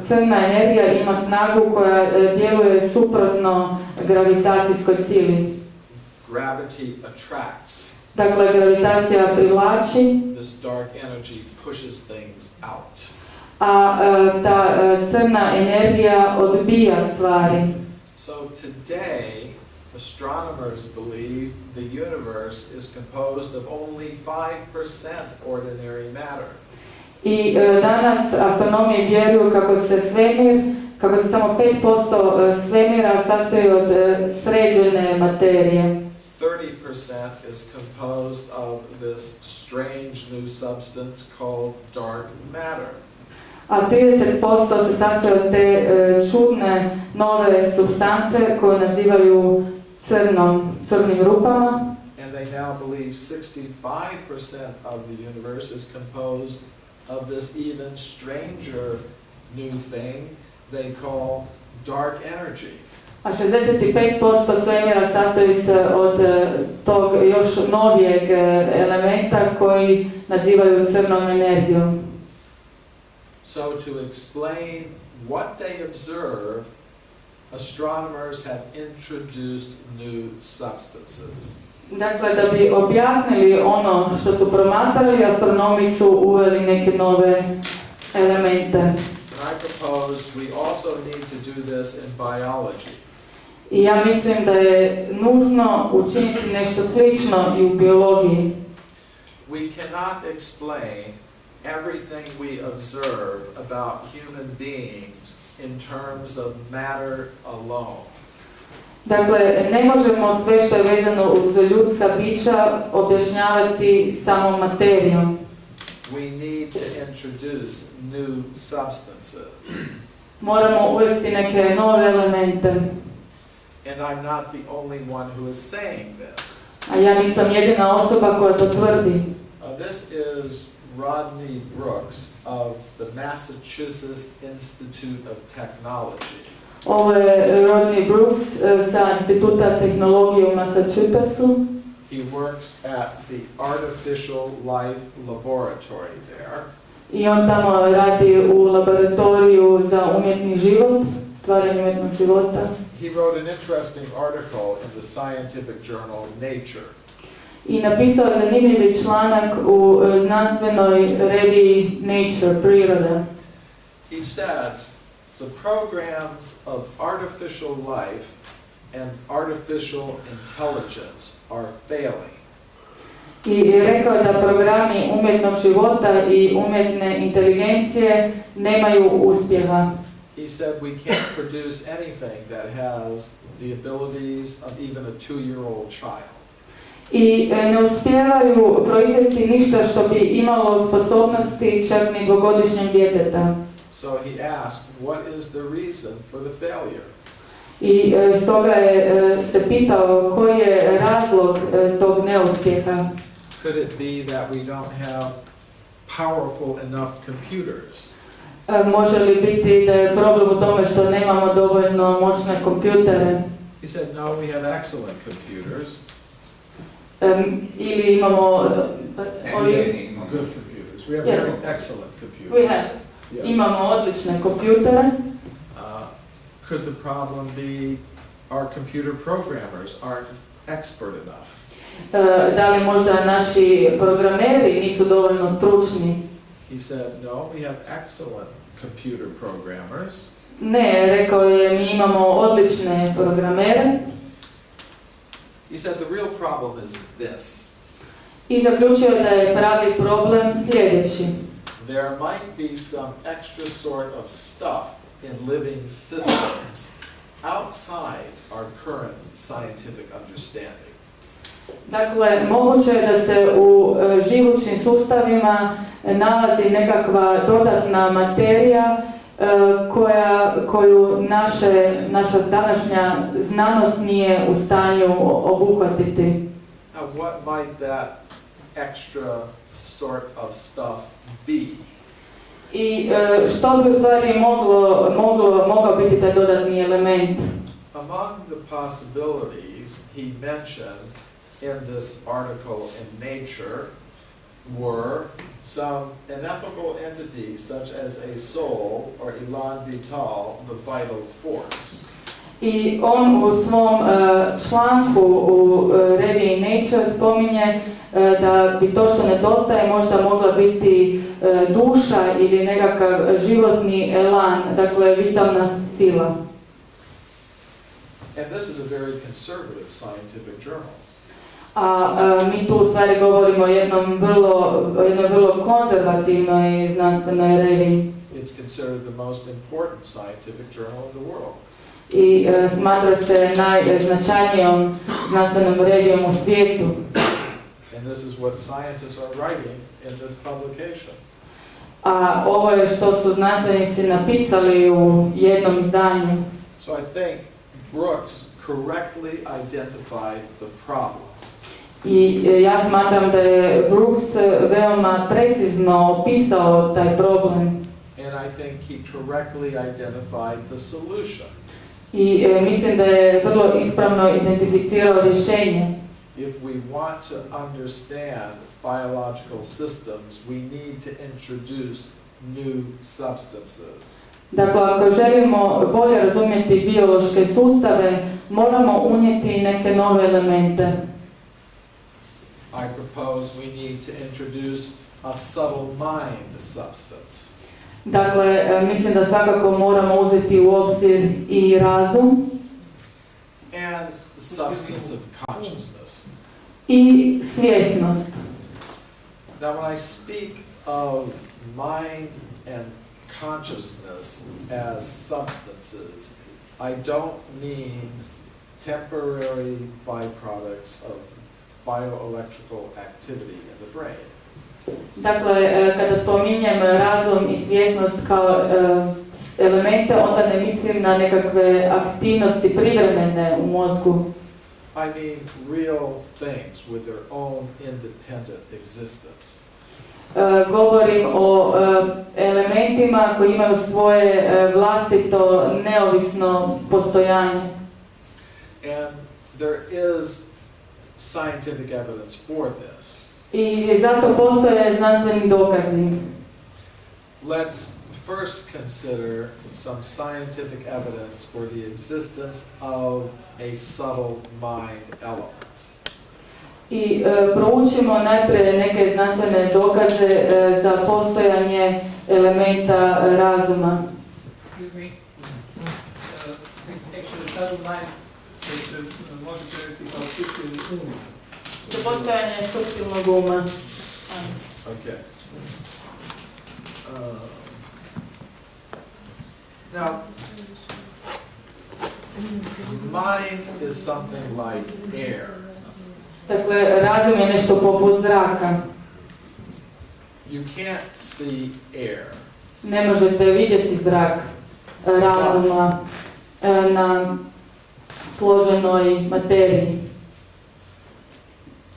crna energija ima snagu koja djeluje suprotno gravitacijskoj sili. Gravity attracts. Dakle, gravitacija privlači, This dark energy pushes things out. a ta crna energija odbija stvari. So today, astronomers believe the universe is composed of only 5% ordinary matter. I danas astronomi vjeruju kako se samo 5% svemira sastoji od sređene materije. 30% is composed of this strange new substance called dark matter. A 30% se sastoji od te čudne nove supstance koje nazivaju crnim rupama. And they now believe 65% of the universe is composed of this even stranger new thing they call dark energy. A 65% svemira sastoji se od tog još novijeg elementa koji nazivaju crnom energijom. So to explain what they observe, astronomers have introduced new substances. Dakle, da bi objasnili ono što su promatrali, astronomi su uveli neke nove elemente. And I propose we also need to do this in biology. I ja mislim da je nužno učiniti nešto slično i u biologiji. We cannot explain everything we observe about human beings in terms of matter alone. Dakle, ne možemo sve što je vezano uz ljudska bića objašnjavati samo materijom. We need to introduce new substances. Moramo uvesti neke nove elemente. And I'm not the only one who is saying this. A ja nisam jedina osoba koja to tvrdi. This is Rodney Brooks of the Massachusetts Institute of Technology. Ovo je Rodney Brooks sa Instituta tehnologije u Massachusettsu. He works at the Artificial Life Laboratory there. I on tamo radi u laboratoriju za umjetni život, stvaranje umjetnog života. He wrote an interesting article in the scientific journal Nature. I napisao je zanimljivi članak u znanstvenoj reviji Nature, Priroda. He said, the programs of artificial life and artificial intelligence are failing. I rekao je da programi umjetnog života i umjetne inteligencije nemaju uspjeha. He said we can't produce anything that has the abilities of even a 2-year-old child. I ne uspijevaju proizvesti ništa što bi imalo sposobnosti čak ni dvogodišnjeg djeteta. So he asked, what is the reason for the failure? I stoga je se pitao koji je razlog tog neuspjeha. Could it be that we don't have powerful enough computers? Može li biti da je problem u tome što nemamo dovoljno moćne kompjutere? He said, no, we have excellent computers. Ili imamo... Good computers. We have Yeah. very excellent computers. Yeah. Imamo odlične kompjutere. Could the problem be our computer programmers aren't expert enough? Da li možda naši programeri nisu dovoljno stručni? He said, no, we have excellent computer programmers. Ne, rekao je, mi imamo odlične programere. He said, the real problem is this. I zaključio da je pravi problem sljedeći. There might be some extra sort of stuff in living systems outside our current scientific understanding. Dakle, moguće je da se u živućim sustavima nalazi nekakva dodatna materija koju naša današnja znanost nije u stanju obuhvatiti. Now, what might that extra sort of stuff be? I što bi u stvari mogao biti taj dodatni element? Among the possibilities he mentioned in this article in Nature were some ineffable entity such as a soul or elan vital, the vital force. I on u svom članku u reviji Nature spominje da bi to što nedostaje možda mogla biti duša ili nekakav životni elan, dakle vitalna sila. And this is a very conservative scientific journal. A mi tu u stvari govorimo o jednoj vrlo konzervativnoj znanstvenoj reviji. It's considered the most important scientific journal in the world. I smatra se najznačajnijom znanstvenom revijom u svijetu. And this is what scientists are writing in this publication. A ovo je što su znanstvenici napisali u jednom izdanju. So I think Brooks correctly identified the problem. I ja smatram da je Brooks veoma precizno opisao taj problem. And I think he correctly identified the solution. I mislim da je vrlo ispravno identificirao rješenje. If we want to understand biological systems, we need to introduce new substances. Dakle, ako želimo bolje razumjeti biološke sustave, moramo unijeti neke nove elemente. I propose we need to introduce a subtle mind substance. Dakle, mislim da svakako moramo uzeti u obzir i razum And the substance of consciousness. i svjesnost. Now when I speak of mind and consciousness as substances, I don't mean temporary byproducts of bioelectrical activity in the brain. Dakle, kada spominjem razum i svjesnost kao elemente, onda ne mislim na nekakve aktivnosti privremene u mozgu. I mean real things with their own independent existence. Govorim o elementima koji imaju svoje vlastito neovisno postojanje. And there is scientific evidence for this. I zato postoje znanstveni dokazi. Let's first consider some scientific evidence for the existence of a subtle mind element. I proučimo najprije neke znanstvene dokaze za postojanje elementa razuma. Excuse me. Actually, subtle mind se može prevesti kao suptilni um. Za postojanje suptilnog uma. Okay. Now, mind is something like air. Dakle, razum je nešto poput zraka. You can't see air. Ne možete vidjeti zrak razuma na složenoj materiji.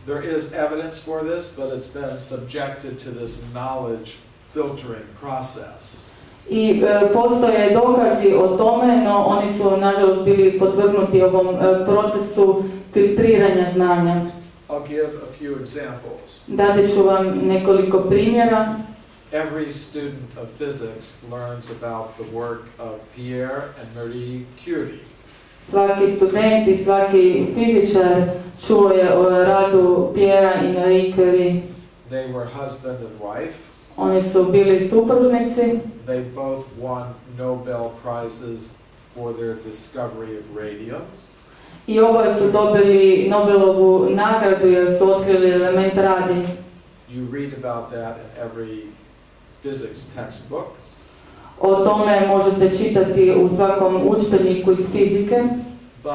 There is evidence for this, but it's been subjected to this knowledge filtering process. I postoje dokazi o tome, no oni su nažalost bili podvrgnuti ovom procesu filtriranja znanja. I'll give a few examples. Dati ću vam nekoliko primjera. Every student of physics learns about the work of Pierre and Marie Curie. Svaki student i svaki fizičar čuo je o radu Pierrea i Marie Curie. They were husband and wife. Oni su bili supružnici. They both won Nobel Prizes for their discovery of radium. I oboje su dobili Nobelovu nagradu jer su otkrili element radija. You read about that in every physics textbook. O tome možete čitati u svakom udžbeniku iz fizike. But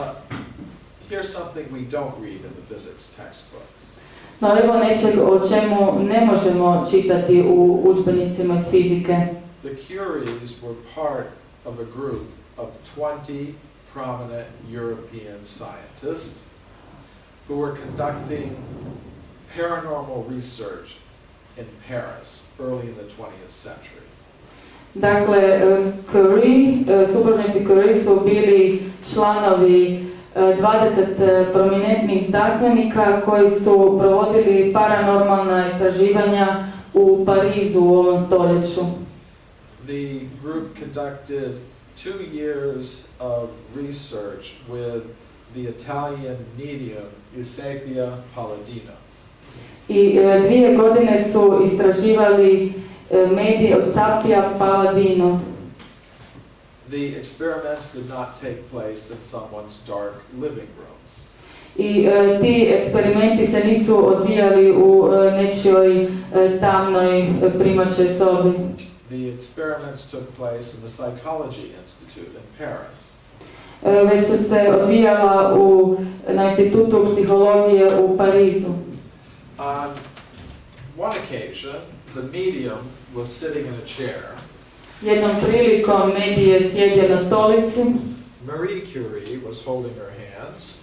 here's something we don't read in the physics textbook. No evo nečeg o čemu ne možemo čitati u udžbenicima iz fizike. The Curies were part of a group of 20 prominent European scientists who were conducting paranormal research in Paris early in the 20th century. Dakle, supružnici Curie su bili članovi 20 prominentnih znanstvenika koji su provodili paranormalna istraživanja u Parizu u ovom stoljeću. The group conducted 2 years of research with the Italian medium Eusebia Palladino. I 2 godine su istraživali medije Eusebia Palladino. The experiments did not take place in someone's dark living room. I ti eksperimenti se nisu odvijali u nečijoj tamnoj primaćoj sobi. The experiments took place in the Psychology Institute in Paris. Već su se odvijala na institutu psihologije u Parizu. On one occasion, the medium was sitting in a chair. Jednom prilikom medij je sjedio na stolici. Marie Curie was holding her hands.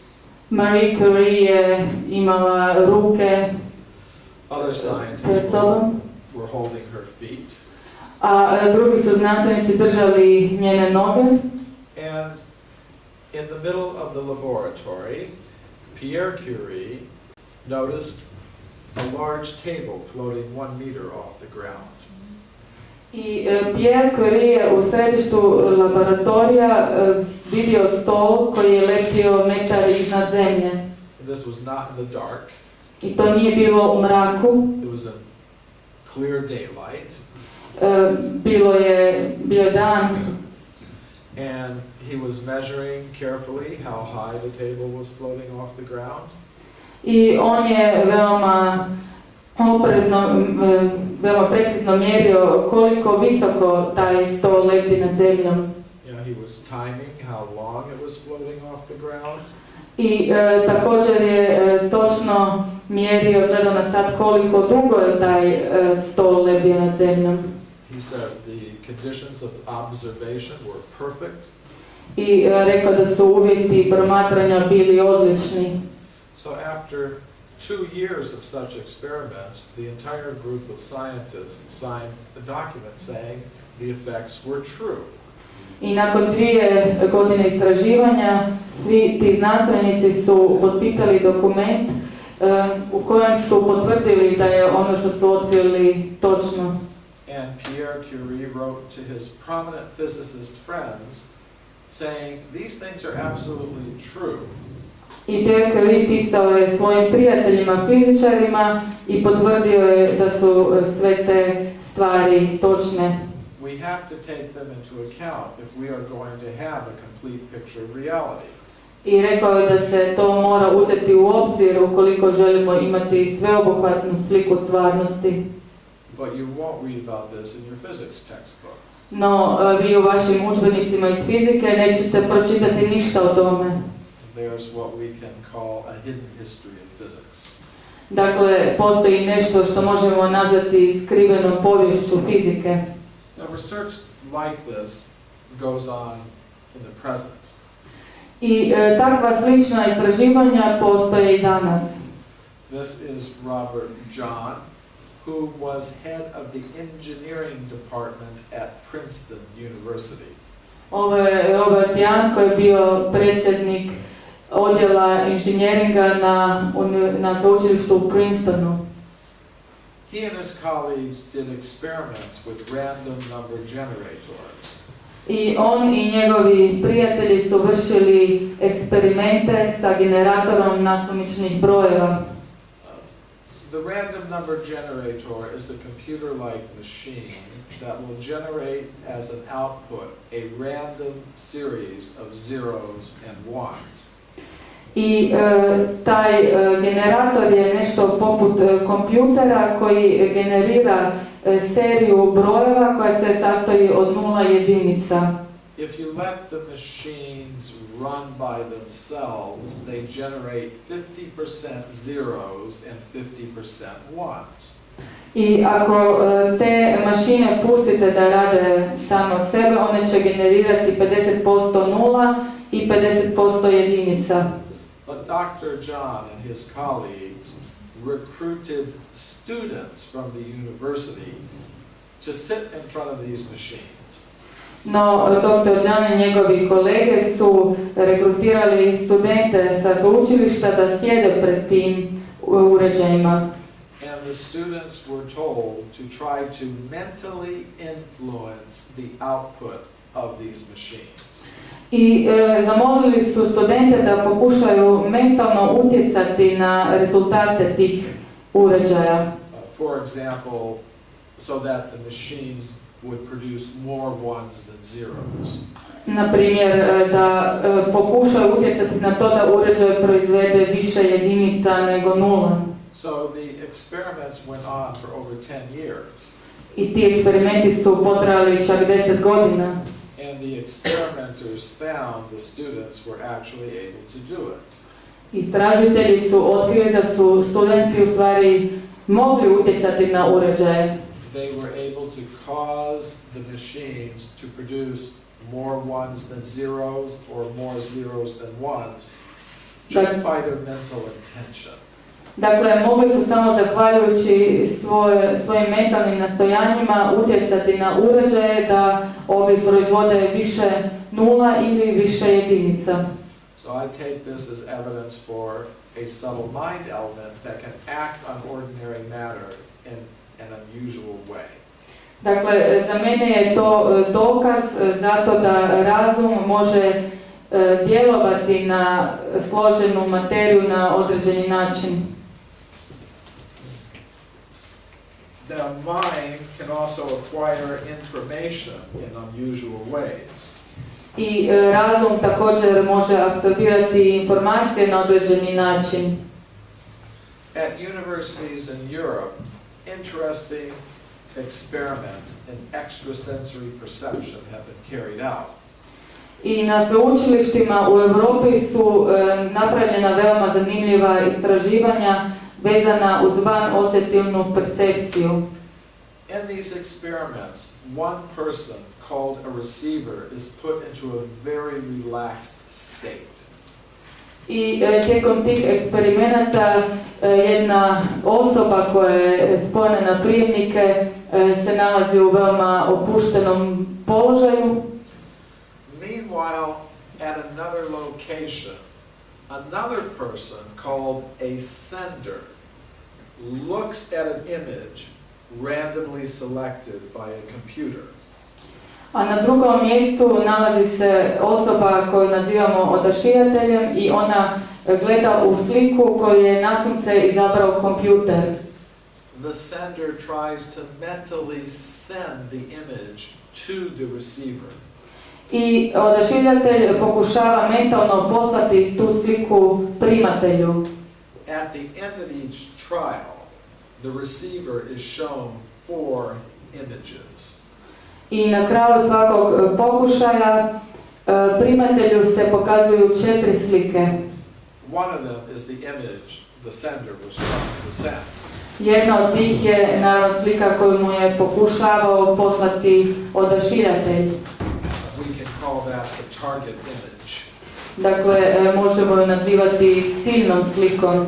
Marie Curie je imala ruke Other pred scientists sobom, were holding her feet. a drugi su znanstvenici držali njene noge. And in the middle of the laboratory, Pierre Curie noticed a large table floating 1 meter off the ground. I Pierre Curie je u središtu laboratorija vidio stol koji je letio metar iznad zemlje. This was not in the dark. I to nije bilo u mraku. It was in clear daylight. Bio je dan. And he was measuring carefully how high the table was floating off the ground. I on je veoma precizno mjerio koliko visoko taj stol lebdi nad zemljom. He was timing how long it was floating off the ground. I također je točno mjerio, gledao na sat koliko dugo je taj stol lebdio nad zemljom. He said the conditions of observation were perfect. I rekao da su uvjeti promatranja bili odlični. So after 2 years of such experiments, the entire group of scientists signed a document saying the effects were true. I nakon 2 godine istraživanja, svi ti znanstvenici su potpisali dokument u kojem su potvrdili da je ono što su otkrili točno. And Pierre Curie wrote to his prominent physicist friends saying these things are absolutely true. I Pierre Curie pisao je svojim prijateljima fizičarima i potvrdio je da su sve te stvari točne. We have to take them into account if we are going to have a complete picture of reality. I rekao je da se to mora uzeti u obzir ukoliko želimo imati sveobuhvatnu sliku stvarnosti. But you won't read about this in your physics textbook. No, vi u vašim udžbenicima iz fizike nećete pročitati ništa o tome. There's what we can call a hidden history of physics. Dakle, postoji nešto što možemo nazvati skrivenom poviješću fizike. Now, research like this goes on in the present. I takva slična istraživanja postoje i danas. This is Robert John, who was head of the engineering department at Princeton University. Ovo je Robert Jan koji je bio predsjednik odjela inženjeringa na sveučilištu u Princetonu. He and his colleagues did experiments with random number generators. I on i njegovi prijatelji su vršili eksperimente sa generatorom nasumičnih brojeva. The random number generator is a computer-like machine that will generate as an output a random series of zeros and ones. I taj generator je nešto poput kompjutera koji generira seriju brojeva koja se sastoji od 0 jedinica. If you let the machines run by themselves, they generate 50% zeros and 50% ones. I ako te mašine pustite da rade samo od sebe, one će generirati 50% nula i 50% jedinica. But Dr. John and his colleagues recruited students from the university to sit in front of these machines. No, dr. John i njegovi kolege su rekrutirali studente sa sveučilišta da sjede pred tim uređajima. And the students were told to try to mentally influence the output of these machines. I zamolili su studente da pokušaju mentalno utjecati na rezultate tih uređaja. For example, so that the machines would produce more ones than zeros. Na primjer, da pokušaju utjecati na to da uređaj proizvede više jedinica nego nula. So the experiments went on for over 10 years. I ti eksperimenti su potrajali čak 10 godina. And the experimenters found the students were actually able to do it. Istražitelji su otkrili da su studenti u stvari mogli utjecati na uređaje. They were able to cause the machines to produce more ones than zeros or more zeros than ones just by their mental intention. Dakle, mogli su samo zahvaljujući svojim mentalnim nastojanjima utjecati na uređaje da ovi proizvode više nula ili više jedinica. So I take this as evidence for a subtle mind element that can act on ordinary matter in an unusual way. Dakle, za mene je to dokaz zato da razum može djelovati na složenu materiju na određeni način. The mind can also acquire information in unusual ways. I razum također može apsorbirati informacije na određeni način. At universities in Europe, interesting experiments in extrasensory perception have been carried out. I na sveučilištima u Europi su napravljena veoma zanimljiva istraživanja vezana uz vanosjetilnu percepciju. In these experiments, one person called a receiver is put into a very relaxed state. I tijekom tih eksperimenata jedna osoba koja je spojena na prijemnike se nalazi u veoma opuštenom položaju. Meanwhile, at another location, another person called a sender looks at an image randomly selected by a computer. A na drugom mjestu nalazi se osoba koju nazivamo odašiljateljem i ona gleda u sliku koju je nasumce izabrao kompjuter. The sender tries to mentally send the image to the receiver. I odašiljatelj pokušava mentalno poslati tu sliku primatelju. At the end of each trial, the receiver is shown 4 images. I na kraju svakog pokušaja primatelju se pokazuju 4 slike. One of them is the image the sender was trying to send. Jedna od tih je naravno slika koju mu je pokušavao poslati odašiljatelj. We can call that the target image. Dakle, možemo ju nazivati ciljnom slikom.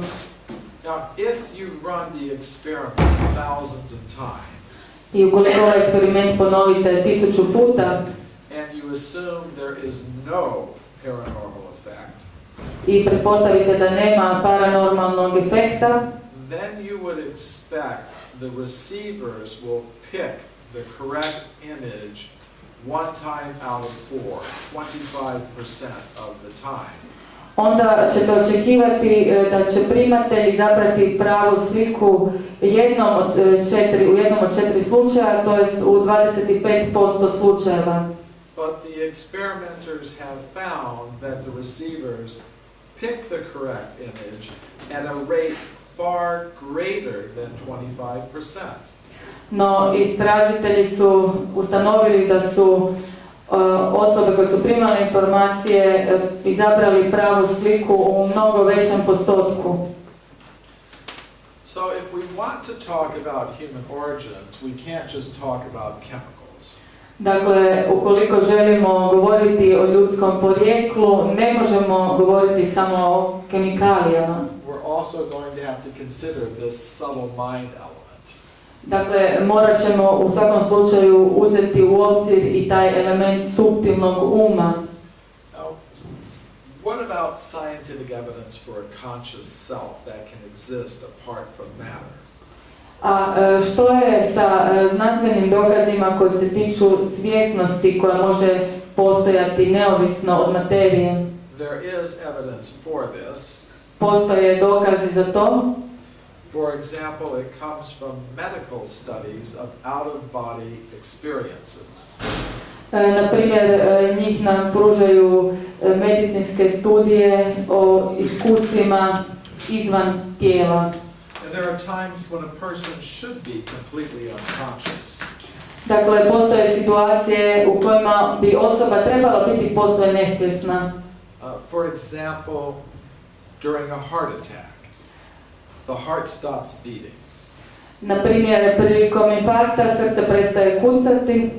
Now, if you run the experiment thousands of times, I ukoliko ovaj eksperiment ponovite 1000 puta and you assume there is no paranormal effect, i pretpostavite da nema paranormalnog efekta, then you would expect the receivers will pick the correct image one time out of 4, 25% of the time. onda ćete očekivati da će primatelj izabrati pravu sliku u jednom od 4 slučaja, to jest u 25% slučajeva. But the experimenters have found that the receivers pick the correct image at a rate far greater than 25%. No, istražitelji su ustanovili da su osobe koje su primale informacije izabrali pravu sliku u mnogo većem postotku. So if we want to talk about human origins, we can't just talk about chemicals. Dakle, ukoliko želimo govoriti o ljudskom porijeklu, ne možemo govoriti samo o kemikalijama. We're also going to have to consider this subtle mind element. Dakle, morat ćemo u svakom slučaju uzeti u obzir i taj element suptilnog uma. Now, what about scientific evidence for a conscious self that can exist apart from matter? A što je sa znanstvenim dokazima koji se tiču svjesnosti koja može postojati neovisno od materije? There is evidence for this. Postoje dokazi za to. For example, it comes from medical studies of out-of-body experiences. Na primjer, njih nam pružaju medicinske studije o iskustvima izvan tijela. And there are times when a person should be completely unconscious. Dakle, postoje situacije u kojima bi osoba trebala biti posve nesvjesna. For example, during a heart attack, the heart stops beating. Na primjer, prilikom infarkta srce prestaje kucati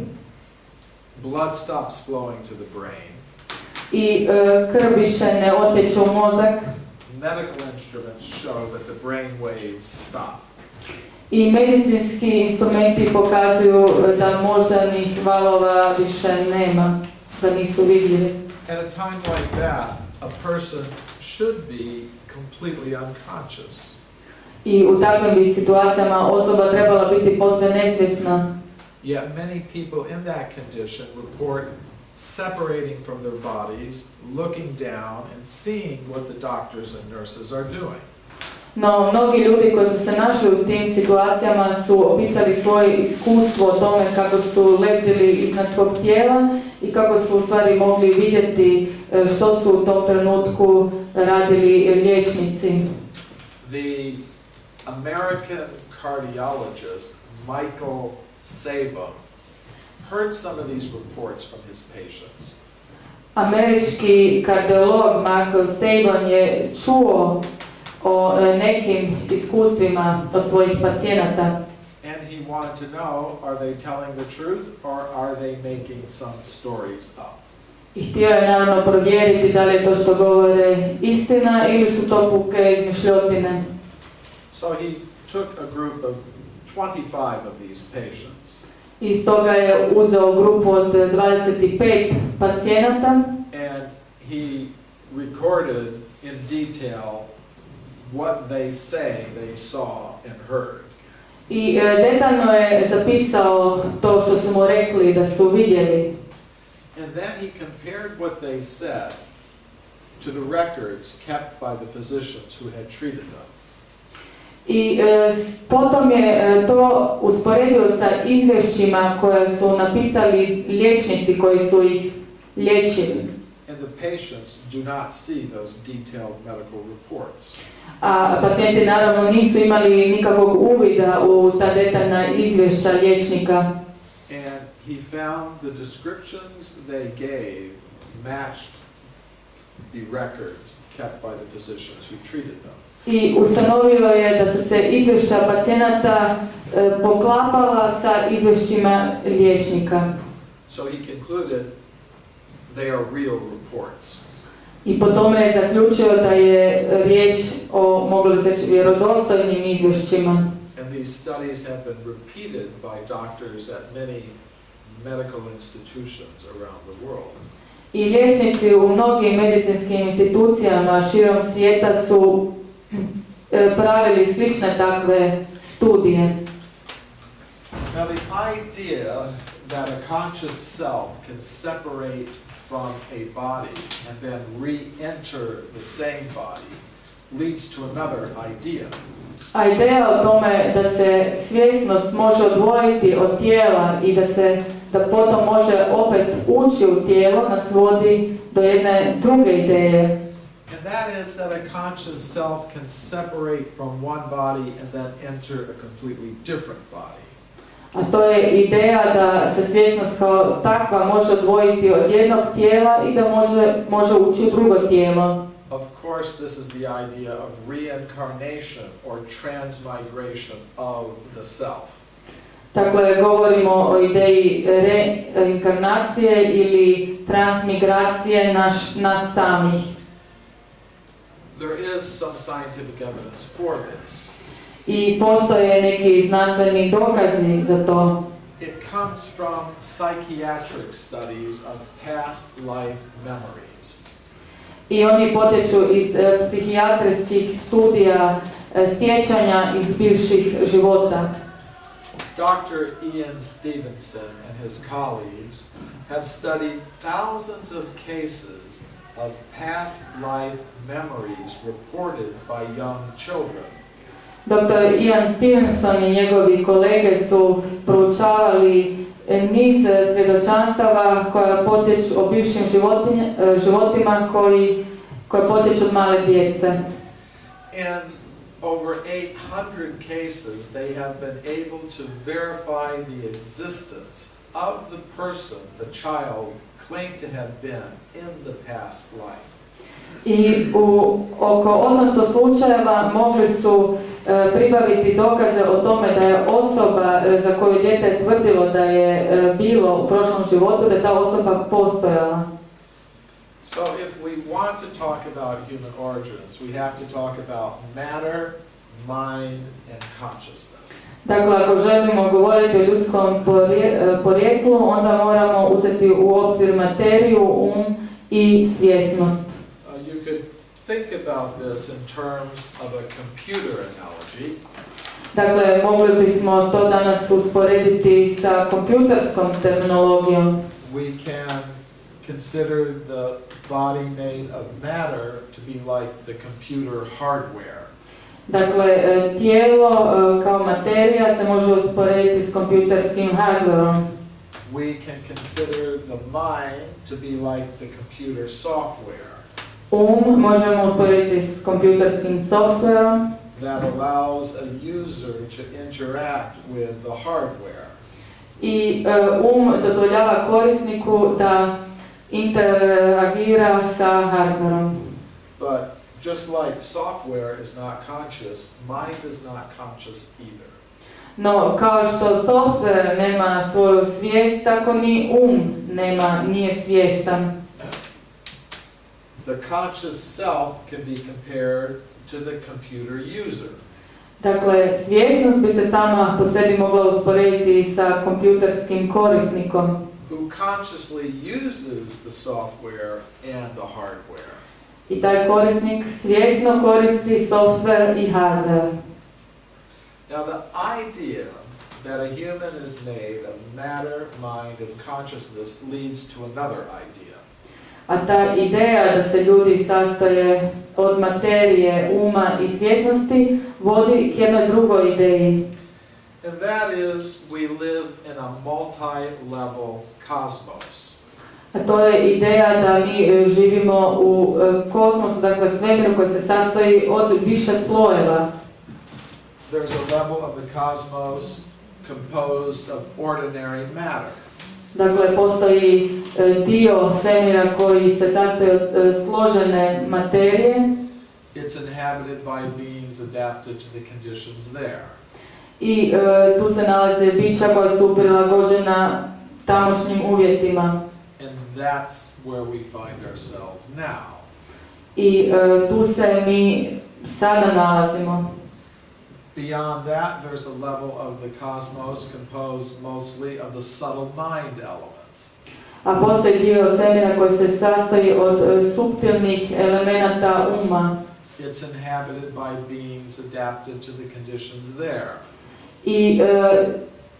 Blood stops flowing to the brain. i krv više ne otječe u mozak Medical instruments show that the brain waves stop. i medicinski instrumenti pokazuju da moždanih valova više nema, da nisu vidljivi. At a time like that, a person should be completely unconscious. I u takvim bi situacijama osoba trebala biti posve nesvjesna. Yet many people in that condition report separating from their bodies, looking down and seeing what the doctors and nurses are doing. No, mnogi ljudi koji su se našli u tim situacijama su opisali svoje iskustvo o tome kako su letjeli iznad svog tijela i kako su u stvari mogli vidjeti što su u tom trenutku radili liječnici. The American cardiologist Michael Sabo heard some of these reports from his patients. Američki kardiolog Michael Sabon je čuo o nekim iskustvima od svojih pacijenata. And he wanted to know, are they telling the truth or are they making some stories up? I htio je naravno provjeriti da li je to što govore istina ili su to puke izmišljotine. So he took a group of 25 of these patients. I stoga je uzeo grupu od 25 pacijenata And he recorded in detail what they say they saw and heard. i detaljno je zapisao to što su mu rekli da su vidjeli. And then he compared what they said to the records kept by the physicians who had treated them. I potom je to usporedio sa izvješćima koje su napisali liječnici koji su ih liječili. And the patients do not see those detailed medical reports. A pacijenti naravno nisu imali nikakvog uvida u ta detaljna izvješća liječnika. And he found the descriptions they gave matched the records kept by the physicians who treated them. I ustanovio je da su se izvješća pacijenata poklapala sa izvješćima liječnika. So he concluded they are real reports. I po tome je zaključio da je riječ o, mogli bi reći, vjerodostojnim izvješćima. And these studies have been repeated by doctors at many medical institutions around the world. I liječnici u mnogim medicinskim institucijama širom svijeta su pravili slične takve studije. Now the idea that a conscious self can separate from a body and then re-enter the same body leads to another idea. A ideja o tome da se svjesnost može odvojiti od tijela i da potom može opet ući u tijelo nas vodi do jedne druge ideje. And that is that a conscious self can separate from one body and then enter a completely different body. A to je ideja da se svjesnost kao takva može odvojiti od jednog tijela i da može ući u drugo tijelo. Of course, this is the idea of reincarnation or transmigration of the self. Dakle, govorimo o ideji reinkarnacije ili transmigracije nas samih. there is some scientific evidence for this. I postoje neki znanstveni dokazi za to. It comes from psychiatric studies of past life memories. I oni potječu iz psihijatrijskih studija sjećanja iz bivših života. Dr. Ian Stevenson and his colleagues have studied thousands of cases of past life memories reported by young children. Dr. Ian Stevenson i njegovi kolege su proučavali niz svjedočanstava koja potječu o bivšim životima koje potječu od male djece. In over 800 cases, they have been able to verify the existence of the person the child claimed to have been in the past life. I u oko 800 slučajeva mogli su pribaviti dokaze o tome da je osoba za koju dijete tvrdilo da je bilo u prošlom životu, da je ta osoba postojala. So if we want to talk about human origins, we have to talk about matter, mind, and consciousness. Dakle, ako želimo govoriti o ljudskom porijeklu, onda moramo uzeti u obzir materiju, i svjesnost. You could think about this in terms of a computer analogy. Dakle, mogli bismo to danas usporediti sa kompjuterskom terminologijom. We can consider the body made of matter to be like the computer hardware. Dakle, tijelo kao materija se može usporediti s kompjuterskim hardwareom. We can consider the mind to be like the computer software. Možemo usporediti s kompjuterskim softwareom. That allows a user to interact with the hardware. I dozvoljava korisniku da interagira sa hardwareom. But just like software is not conscious, mind is not conscious either. No, kao što software nema svoju svijest, tako ni nije svjestan. The conscious self can be compared to the computer user. Dakle, svjesnost bi se sama po sebi mogla usporediti sa kompjuterskim korisnikom. Who consciously uses the software and the hardware. I taj korisnik svjesno koristi software i hardware. Now the idea that a human is made of matter, mind, and consciousness leads to another idea. A ta ideja da se ljudi sastoje od materije, uma i svjesnosti vodi k jednoj drugoj ideji. And that is, we live in a multi-level cosmos. A to je ideja da mi živimo u kosmosu, dakle svemiru koji se sastoji od više slojeva. There's a level of the cosmos composed of ordinary matter. Dakle, postoji dio svemira koji se sastoji od složene materije. It's inhabited by beings adapted to the conditions there. I tu se nalaze bića koja su prilagođena tamošnjim uvjetima. And that's where we find ourselves now. I tu se mi sada nalazimo. Beyond that, there's a level of the cosmos composed mostly of the subtle mind elements. A postoji dio svemira koji se sastoji od suptilnih elemenata uma. It's inhabited by beings adapted to the conditions there. I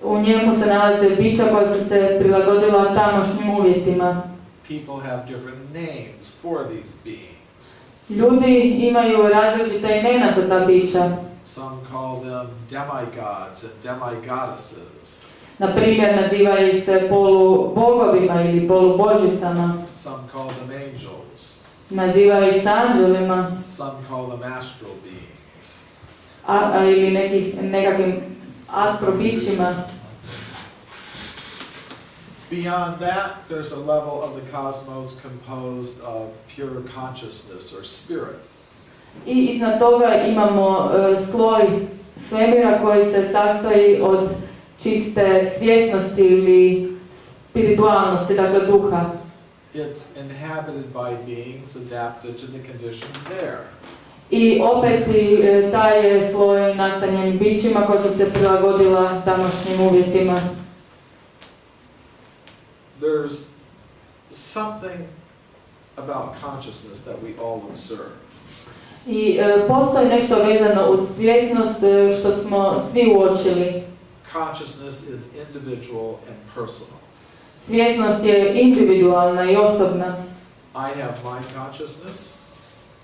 u njemu se nalaze bića koja su se prilagodila tamošnjim uvjetima. People have different names for these beings. Ljudi imaju različita imena za ta bića. Some call them demigods and demigoddesses. Na primjer, nazivaju se polubogovima ili polubožicama. Some call them angels. Nazivaju ih se anđelima. Some call them astral beings. Ili nekakvim astrobićima. Beyond that, there's a level of the cosmos composed of pure consciousness or spirit. I iznad toga imamo sloj svemira koji se sastoji od čiste svjesnosti ili spiritualnosti, dakle duha. It's inhabited by beings adapted to the conditions there. I opet i taj je sloj nastanjen bićima koja su se prilagodila tamošnjim uvjetima. There's something about consciousness that we all observe. I postoji nešto vezano uz svjesnost što smo svi uočili. Consciousness is individual and personal. Svjesnost je individualna i osobna. I have my consciousness.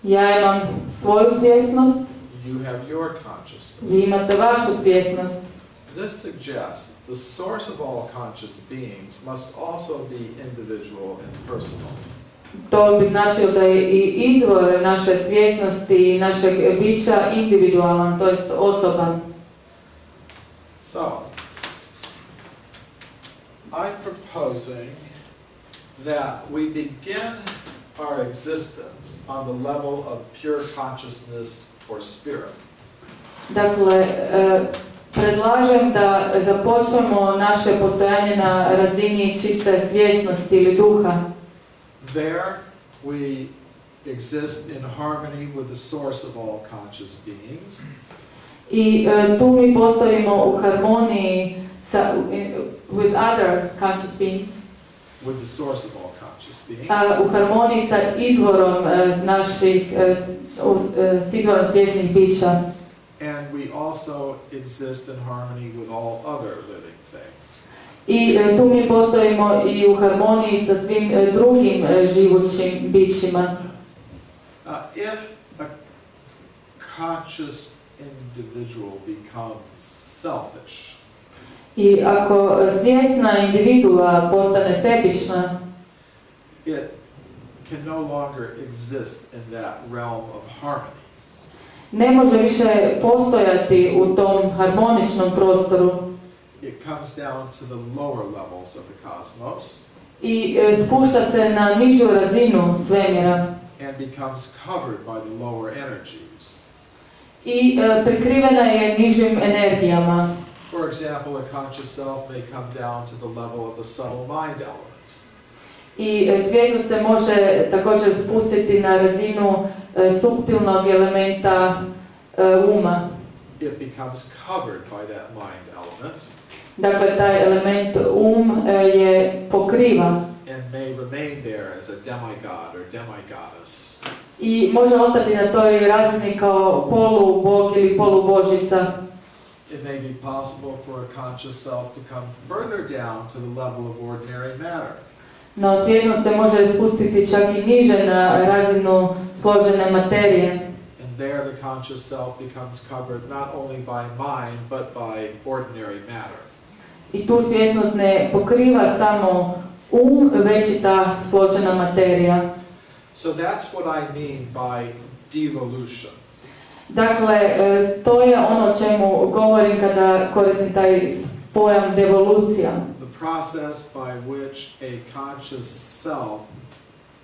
Ja imam svoju svjesnost, You have your vi consciousness. imate vašu svjesnost. This suggests the source of all conscious beings must also be individual and personal. To bi značilo da je i izvor naše svjesnosti i našeg bića individualan, to jest osoban. So, I'm proposing that we begin our existence on the level of pure consciousness or spirit. Dakle, predlažem da započnemo naše postojanje na razini čiste svjesnosti ili duha. There we exist in harmony with the source of all conscious beings. I tu mi postojimo u harmoniji sa, with other conscious beings, With the source of all conscious beings. u harmoniji sa izvorom naših, s izvorom svjesnih bića. And we also exist in harmony with all other living things. I tu mi postojimo i u harmoniji sa svim drugim živućim bićima. If a conscious individual becomes selfish, I ako svjesna individua postane sebična, it can no longer exist in that realm of harmony. ne može više postojati u tom harmoničnom prostoru It comes down to the lower levels of the cosmos i spušta se na nižu razinu svemira and becomes covered by the lower energies. i prikrivena je nižim energijama. For example, a conscious self may come down to the level of the subtle mind element. I svjesnost se može također spustiti na razinu suptilnog elementa uma. It becomes covered by that mind element Dakle, taj element je pokriva and may remain there as a demigod or demigoddess. i može ostati na toj razini kao polubog ili polubožica. It may be possible for a conscious self to come further down to the level of ordinary matter. No, svjesnost se može spustiti čak i niže na razinu složene materije. And there the conscious self becomes covered not only by mind but by ordinary matter. I tu svjesnost ne pokriva samo već i ta složena materija. So that's what I mean by devolution. Dakle, to je ono o čemu govorim kada koristim taj pojam devolucija. The process by which a conscious self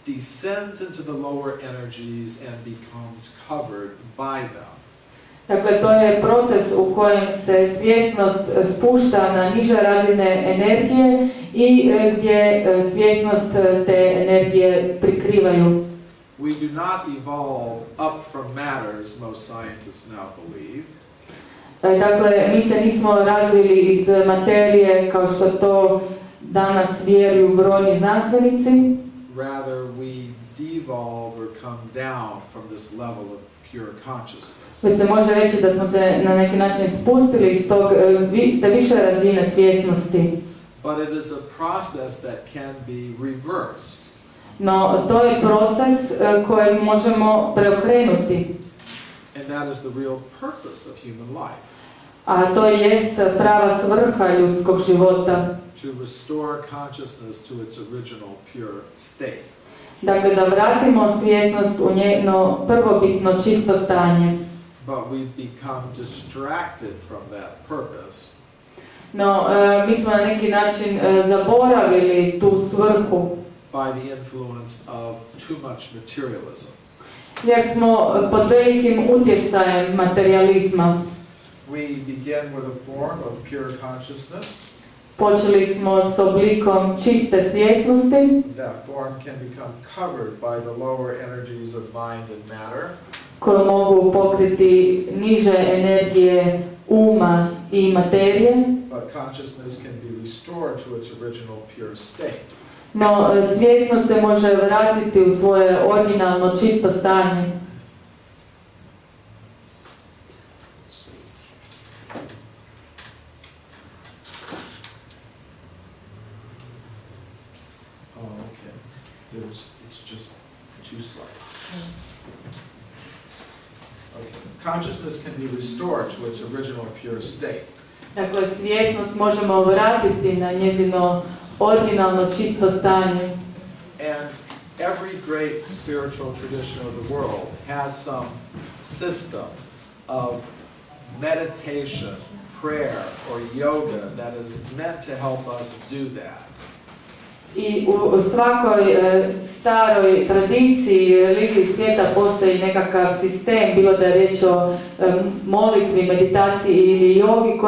descends into the lower energies and becomes covered by them. Dakle, to je proces u kojem se svjesnost spušta na niže razine energije i gdje svjesnost te energije prikrivaju. We do not evolve up from matter, as most scientists now believe. Dakle, mi se nismo razvili iz materije kao što to danas vjeruju brojni znanstvenici. Rather, we devolve or come down from this level of pure consciousness. Već se može reći da smo se na neki način spustili iz te više razine svjesnosti. But it is a process that can be reversed. No, to je proces koji možemo preokrenuti. And that is the real purpose of human life. A to jest prava svrha ljudskog života. To restore consciousness to its original pure state. Dakle, da vratimo svjesnost u njeno prvobitno čisto stanje. But we become distracted from that purpose. No, mi smo na neki način zaboravili tu svrhu. By the influence of too much materialism. Jer smo pod velikim utjecajem materializma. We begin with a form of pure consciousness. Počeli smo s oblikom čiste svjesnosti. That form can become covered by the lower energies of mind and matter. koje mogu pokriti niže energije uma i materije. But consciousness can be restored to its original pure state. No, svjesnost se može vratiti u svoje originalno čisto stanje. It's just 2 slides. Okay. Consciousness can be restored to its original pure state. Dakle, svjesnost možemo vratiti na njezino originalno čisto stanje. And every great spiritual tradition of the world has some system of meditation, prayer, or yoga that is meant to help us do that. I u svakoj staroj tradiciji i religiji svijeta postoji nekakav sistem, bilo da je riječ o molitvi, meditaciji ili jogi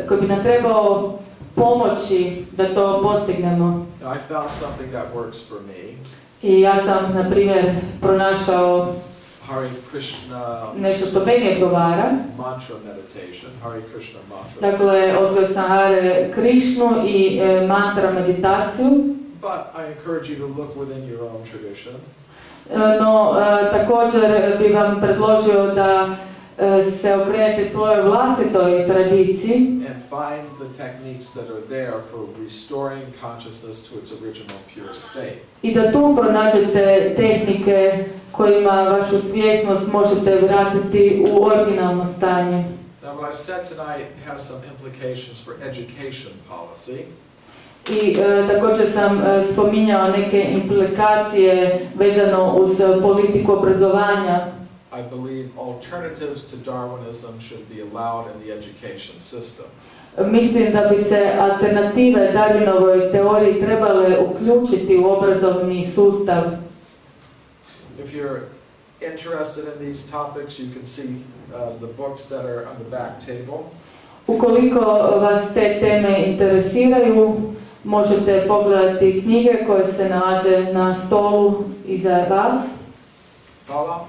koji bi nam trebao pomoći da to postignemo. Now, I found something that works for me. I ja sam, na primjer, pronašao Hare Krishna nešto što meni odgovara. mantra meditation, Hare Krishna mantra. Dakle, odgoj sam Hare Krishnu i mantra meditaciju. But I encourage you to look within your own tradition. No, također bi vam predložio da se okrenete svojoj vlastitoj tradiciji And find the techniques that are there for restoring consciousness to its original pure state. i da tu pronađete tehnike kojima vašu svjesnost možete vratiti u originalno stanje. Now, what I've said tonight has some implications for education policy. I također sam spominjao neke implikacije vezano uz politiku obrazovanja. I believe alternatives to Darwinism should be allowed in the education system. Mislim da bi se alternative Darwinovoj teoriji trebale uključiti u obrazovni sustav. If you're interested in these topics, you can see the books that are on the back table. Ukoliko vas te teme interesiraju, možete pogledati knjige koje se nalaze na stolu iza vas. Hvala.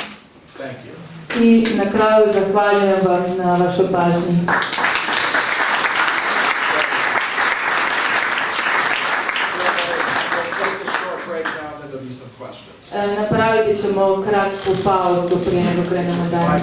Thank you. I na kraju zahvaljujem vam na vašoj pažnji. Napraviti ćemo kratku pauzu prije nego krenemo dalje.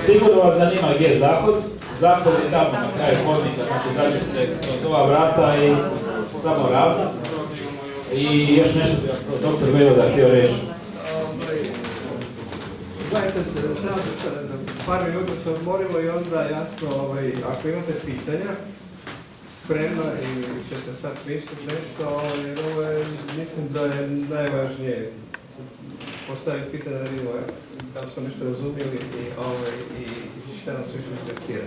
Sigurno vas zanima gdje je zahod. Zahod je tamo na kraju hodnika, znači zađete kroz ova vrata i samo ravno. I još nešto doktor Vejvoda htio reći. Gledajte se, par minuta se odmorilo i onda jasno, ako imate pitanja, spremno i ćete sad misliti nešto, jer ovo je, mislim da je najvažnije postaviti pitanje da vidimo da li smo nešto razumjeli i šta nas više investira.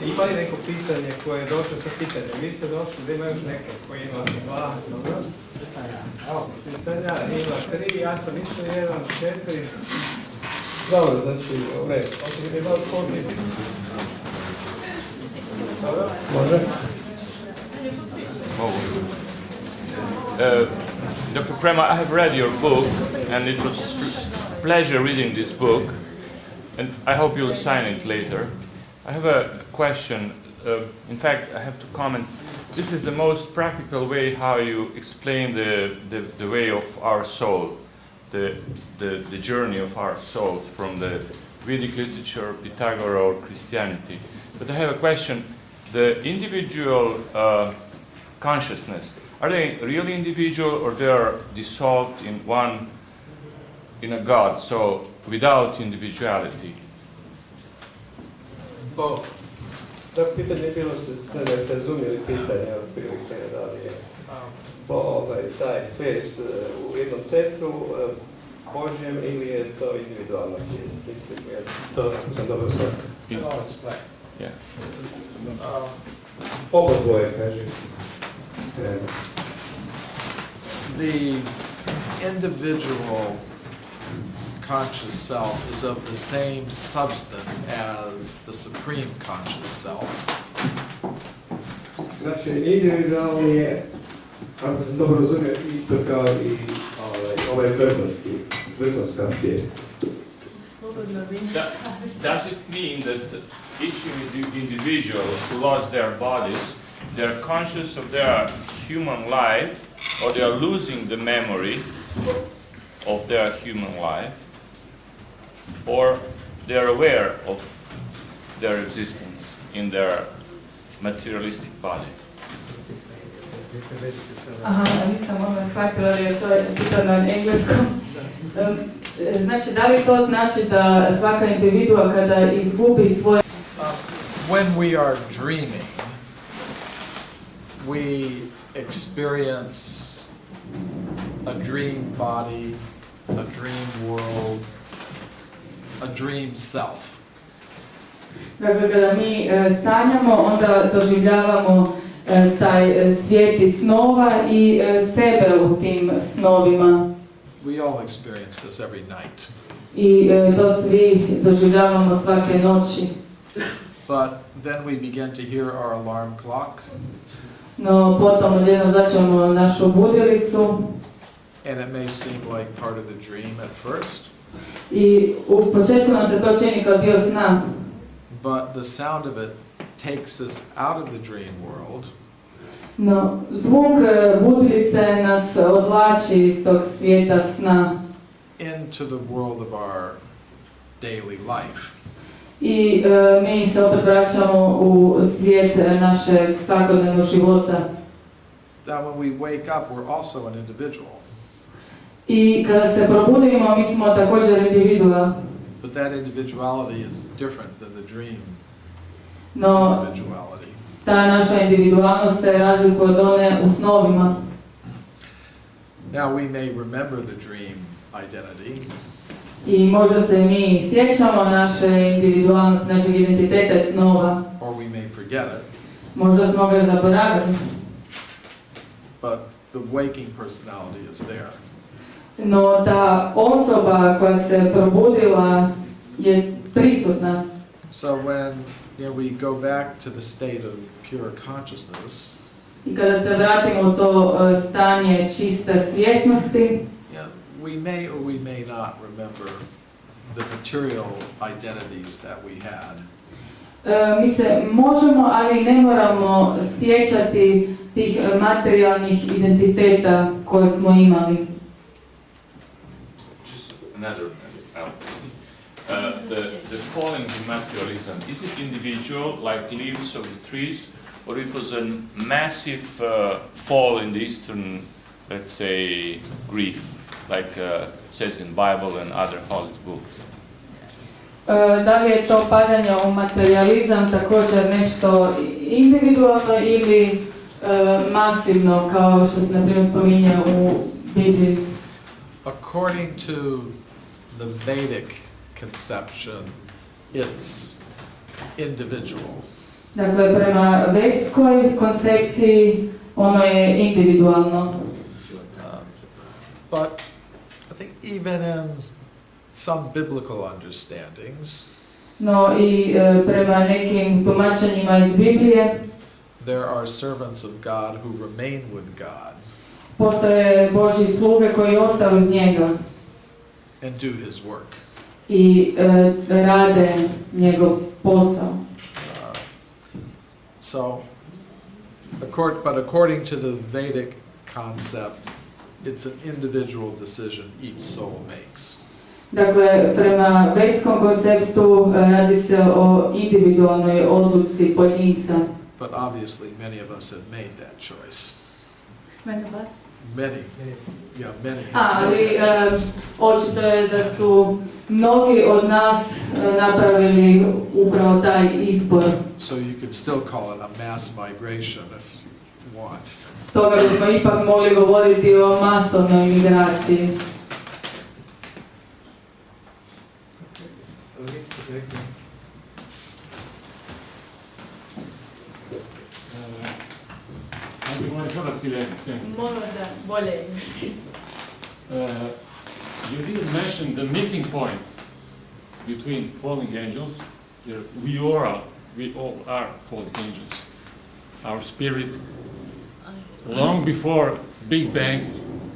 Ima li neko pitanje koje je došlo sa pitanjem? Vi ste došli, da ima još neke koji ima 2, dobro? Pitanja, ima 3, ja sam isto 1, 4. Dobro, znači, u redu. Ovdje je malo kodni. Dobro, može? Dr. Cremo, I have read your book, and it was a pleasure reading this book, and I hope you'll sign it later. I have a question. In fact, I have to comment. this is the most practical way how you explain the way of our soul, the journey of our souls from the Vedic literature, Pythagoras, or Christianity. But I have a question. The individual consciousness, are they really individual or they are dissolved in a God, so without individuality? Both. Da, pitanje je bilo ne da se razumijeli pitanje, otprilike, da li je taj svijest u jednom centru Božjem ili je to individualna svijest? Mislim, to ako sam dobro shvatio. I'll explain. Yeah. Oba dvoje, kaže. The individual conscious self is of the same substance as the supreme conscious self. Znači, individualni je, ako sam dobro razumio, isto kao i ovaj vrhunska svijest. Does it mean that each individual who lost their bodies, they're conscious of their human life, or they are losing the memory of their human life, or they are aware of their existence in their materialistic body? Aha, nisam shvatila riječ, pitao na engleskom. Znači, da li to znači da svaka individua kada izgubi svoje... When we are dreaming, we experience a dream body, a dream world, a dream self. Dakle, kada mi sanjamo, onda doživljavamo taj svijet iz snova i sebe u tim snovima. We all experience this every night. I to svi doživljavamo svake noći. But then we begin to hear our alarm clock. No, potom odjednom začnemo našu budilicu. And it may seem like part of the dream at first. I u početku nam se to čini kao dio sna. But the sound of it takes us out of the dream world. No, zvuk budilice nas odvlači iz tog svijeta sna. Into the world of our daily life. I mi se opet vraćamo u svijet našeg svakodnevnog života. That when we wake up, we're also an individual. I kada se probudimo, mi smo također individua. But that individuality is different than the dream No, individuality. ta naša individualnost se razlikuje od one u snovima. Now we may remember the dream identity. I možda se mi sjećamo naše individualnosti, našeg identiteta i snova. Or we may forget it. Možda smo ga zaboravili. But the waking personality is there. No, ta osoba koja se probudila je prisutna. So when we go back to the state of pure consciousness, I kada se vratimo u to stanje čiste svjesnosti, we may or we may not remember the material identities that we had. Mi se možemo, ali ne moramo sjećati tih materijalnih identiteta koje smo imali. Just another the falling in materialism, is it individual like leaves of the trees, or it was a massive fall in the Eastern, let's say, grief, like says in Bible and other holy books? Da li je to padanje u materializam također nešto individualno ili masivno, kao što se na primjer spominje u Bibliji? According to the Vedic conception, it's individual. Dakle, prema vedskoj koncepciji ono je individualno. But I think even in some biblical understandings, No i prema nekim tumačenjima iz Biblije, there are servants of God who remain with God postoje Božji sluge koji ostaju uz njega and do his work. i rade njegov posao. So But according to the Vedic concept, it's an individual decision each soul makes. Dakle, prema vedskom konceptu radi se o individualnoj odluci pojedinca. But obviously, many of us have made that choice. Many of us? Many, yeah, many have Ali made that choice. očito je da su mnogi od nas napravili upravo taj izbor. So you could still call it a mass migration if you want. Stoga bismo ipak mogli govoriti o masovnoj migraciji. Hrvatski ili engleski? Molim da bolje engleski. You didn't mention the meeting point between falling angels. We all are falling angels. Our spirit, long before Big Bang,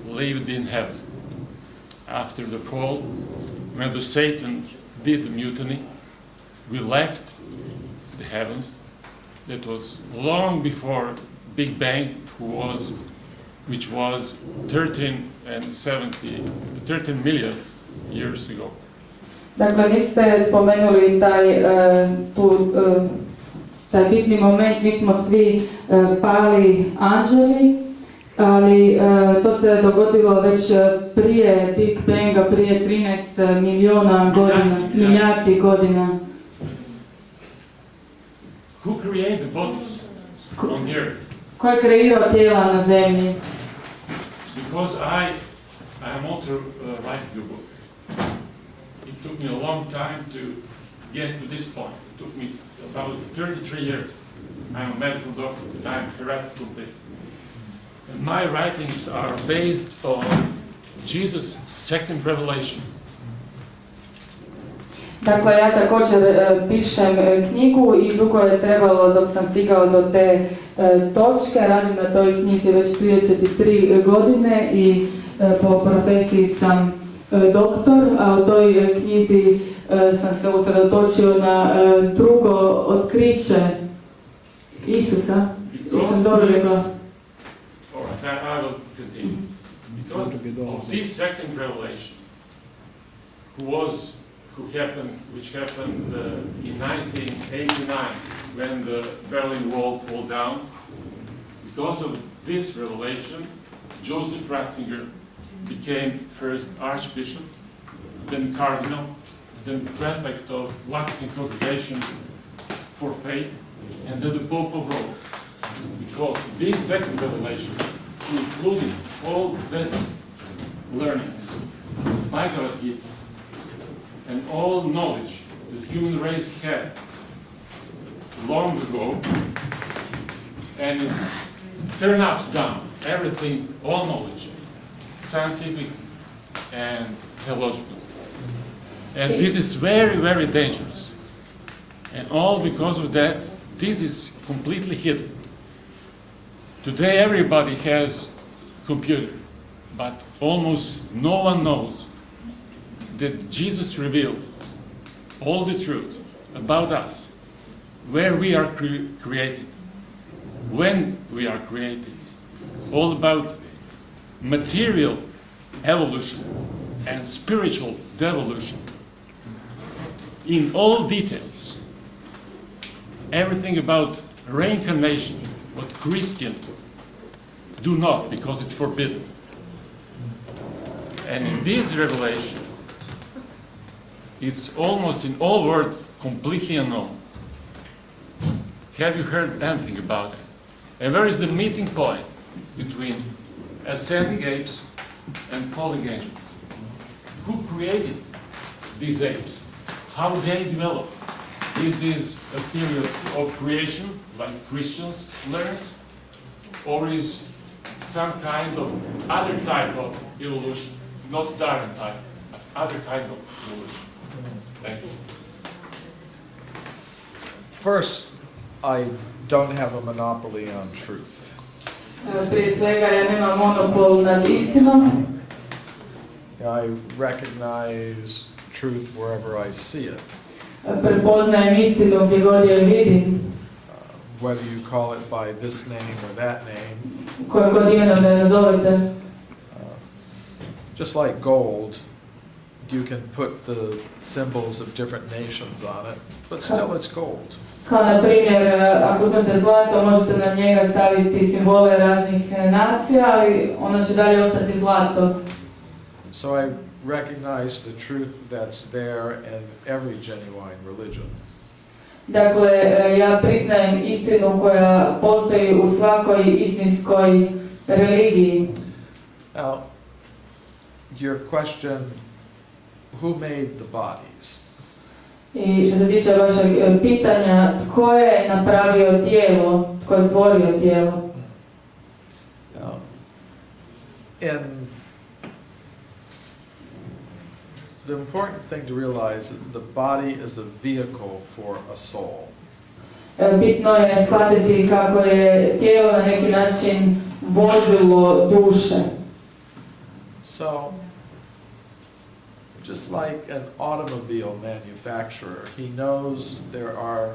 lived in heaven. After the fall, when the Satan did the mutiny, we left the heavens. That was long before Big Bang, which was 13 million years ago. Dakle, niste spomenuli taj bitni moment, mi smo svi pali anđeli, ali to se dogodilo već prije Big Banga, prije 13 milijuna godina, milijardi godina. Who created bodies on the earth? Ko je kreirao tijela na zemlji? Because I am also writing a book. It took me a long time to get to this point. It took me about 33 years. I'm a medical doctor, but I'm heretical. And my writings are based on Jesus' second revelation. Dakle, ja također pišem knjigu i dugo je trebalo dok sam stigao do te točke. Radim na toj knjizi već 33 godine i po profesiji sam doktor, a u toj knjizi sam se usredotočio na drugo otkriće Isusa. Because I will continue. Because of this second revelation, which happened in 1989 when the Berlin Wall fell down. Because of this revelation, Joseph Ratzinger became first Archbishop, then Cardinal, then Prefect of Vatican Congregation for Faith, and then the Pope of Rome. Because this second revelation included all Vedic learnings, Bhagavad Gita, and all knowledge that human race had long ago, and it turned upside down everything, all knowledge, scientific and theological. And this is very, very dangerous. And all because of that, this is completely hidden. Today everybody has computer, but almost no one knows that Jesus revealed all the truth about us, where we are created, when we are created, all about material evolution and spiritual devolution. In all details, everything about reincarnation, what Christians do not, because it's forbidden. And in this revelation, it's almost in all words completely unknown. Have you heard anything about it? And where is the meeting point between ascending apes and falling angels? Who created these apes? How they developed? Is this a theory of creation, like Christians learn, or is some kind of other type of evolution, not Darwin type, but other kind of evolution? Thank you. First, I don't have a monopoly on truth. Prije svega, ja nemam monopol nad istinom. I recognize truth wherever I see it. Prepoznajem istinu gdje god je vidim. whether you call it by this name or that name. Kojim god imenom da je nazovete. Just like gold, you can put the symbols of different nations on it, but still it's gold. Kao na primjer, ako uzmete zlato, možete na njega staviti simbole raznih nacija, ali ono će dalje ostati zlato. So I recognize the truth that's there in every genuine religion. Dakle, ja priznajem istinu koja postoji u svakoj istinskoj religiji. Now, your question, who made the bodies? I što se tiče vašeg pitanja, tko je napravio tijelo, tko je stvorio tijelo? Now, and the important thing to realize is that the body is a vehicle for a soul. Bitno je shvatiti kako je tijelo na neki način vozilo duše. So, just like an automobile manufacturer, he knows there are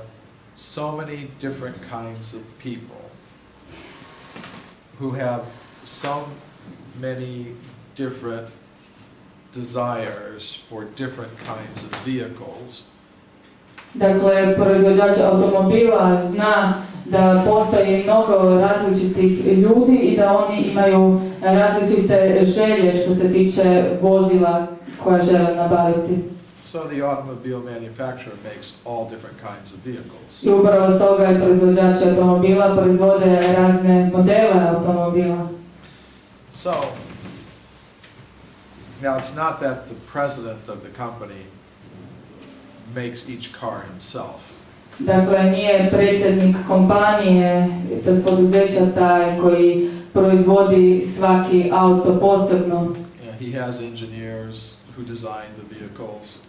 so many different kinds of people who have so many different desires for different kinds of vehicles. Dakle, proizvođač automobila zna da postoji mnogo različitih ljudi i da oni imaju različite želje što se tiče vozila koja žele nabaviti. So the automobile manufacturer makes all different kinds of vehicles. I upravo stoga proizvođači automobila proizvode razne modele automobila. So, now it's not that the president of the company makes each car himself. Dakle, nije predsjednik kompanije, to je poduzeća taj koji proizvodi svaki auto posebno. He has engineers who design the vehicles.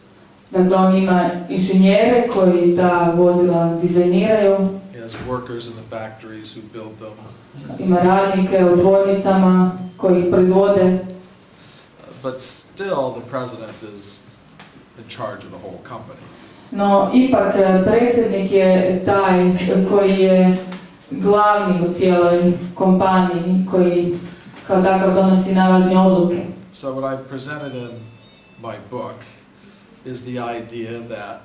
Dakle, on ima inženjere koji ta vozila dizajniraju. He has workers in the factories who build them. Ima radnike u tvornicama koji ih proizvode. But still, the president is in charge of the whole company. No, ipak predsjednik je taj koji je glavni u cijeloj kompaniji, koji kao takav donosi najvažnije odluke. So what I presented in my book is the idea that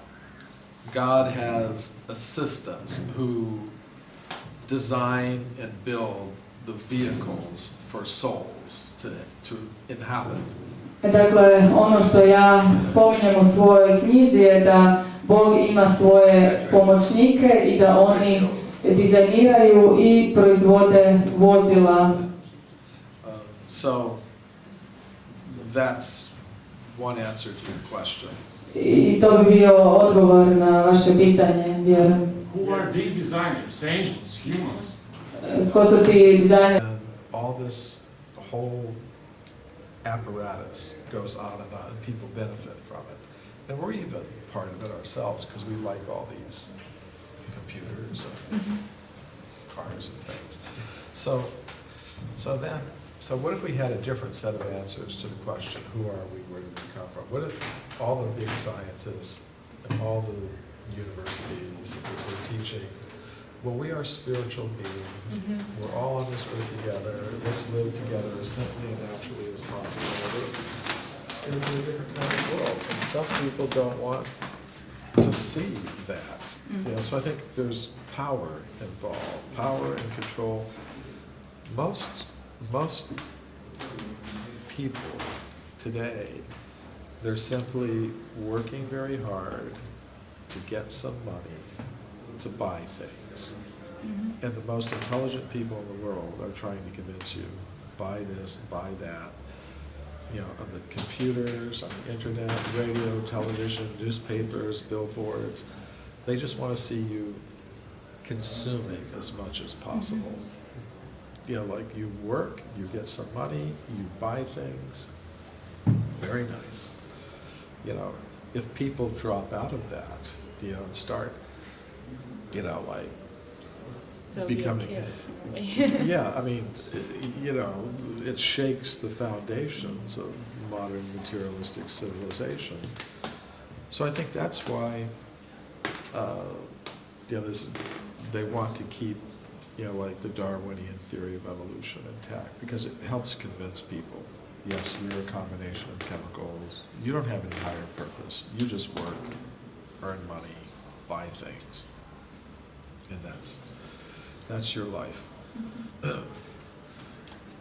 God has assistants who design and build the vehicles for souls to inhabit. Dakle, ono što ja spominjem u svojoj knjizi je da Bog ima svoje pomoćnike i da oni dizajniraju i proizvode vozila. So that's one answer to your question. I to bi bio odgovor na vaše pitanje, vjerujem. Who are these designers? Angels, humans? Tko su ti dizajneri? And all this, the whole apparatus goes on, and people benefit from it. And we're even part of it ourselves because we like all these computers and cars and things. So what if we had a different set of answers to the question, who are we, where did we come from? What if all the big scientists and all the universities that were teaching, well, we are spiritual beings, we're all on this earth together, let's live together as simply and naturally as possible. It would be a different kind of world, and some people don't want to see that. You know, so I think there's power involved, power and control. Most people today, they're simply working very hard to get some money to buy things. And the most intelligent people in the world are trying to convince you, buy this, buy that. You know, on the computers, on the internet, radio, television, newspapers, billboards. They just want to see you consuming as much as possible. You know, like you work, you get some money, you buy things. Very nice. You know, if people drop out of that, you know, and start, you know, like becoming, yeah, I mean, you know, it shakes the foundations of modern materialistic civilization. So I think that's why, you know, this they want to keep, like the Darwinian theory of evolution intact, because it helps convince people, yes, you're a combination of chemicals. You don't have any higher purpose. You just work, earn money, buy things, and that's your life.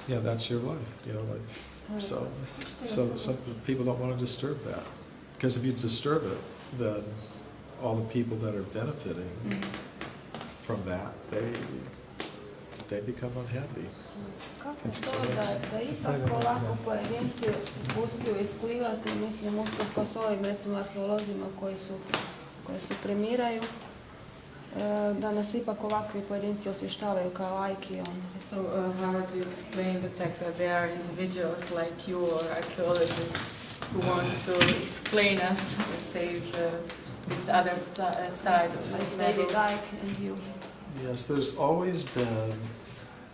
Yeah, that's your life. So some people don't want to disturb that, because if you disturb it, then all the people that are benefiting from that, they become unhappy. Kako to da ipak polako pojedinci uspiju isplivati, mislim, usprkos s ovim, recimo, arheolozima koji su premiraju, da nas ipak ovakvi pojedinci osvještavaju kao lajki. So how do you explain the fact that there are individuals like you or archaeologists who want to explain us, let's say, this other side of Like the David level? Icke and you. Yes, there's always been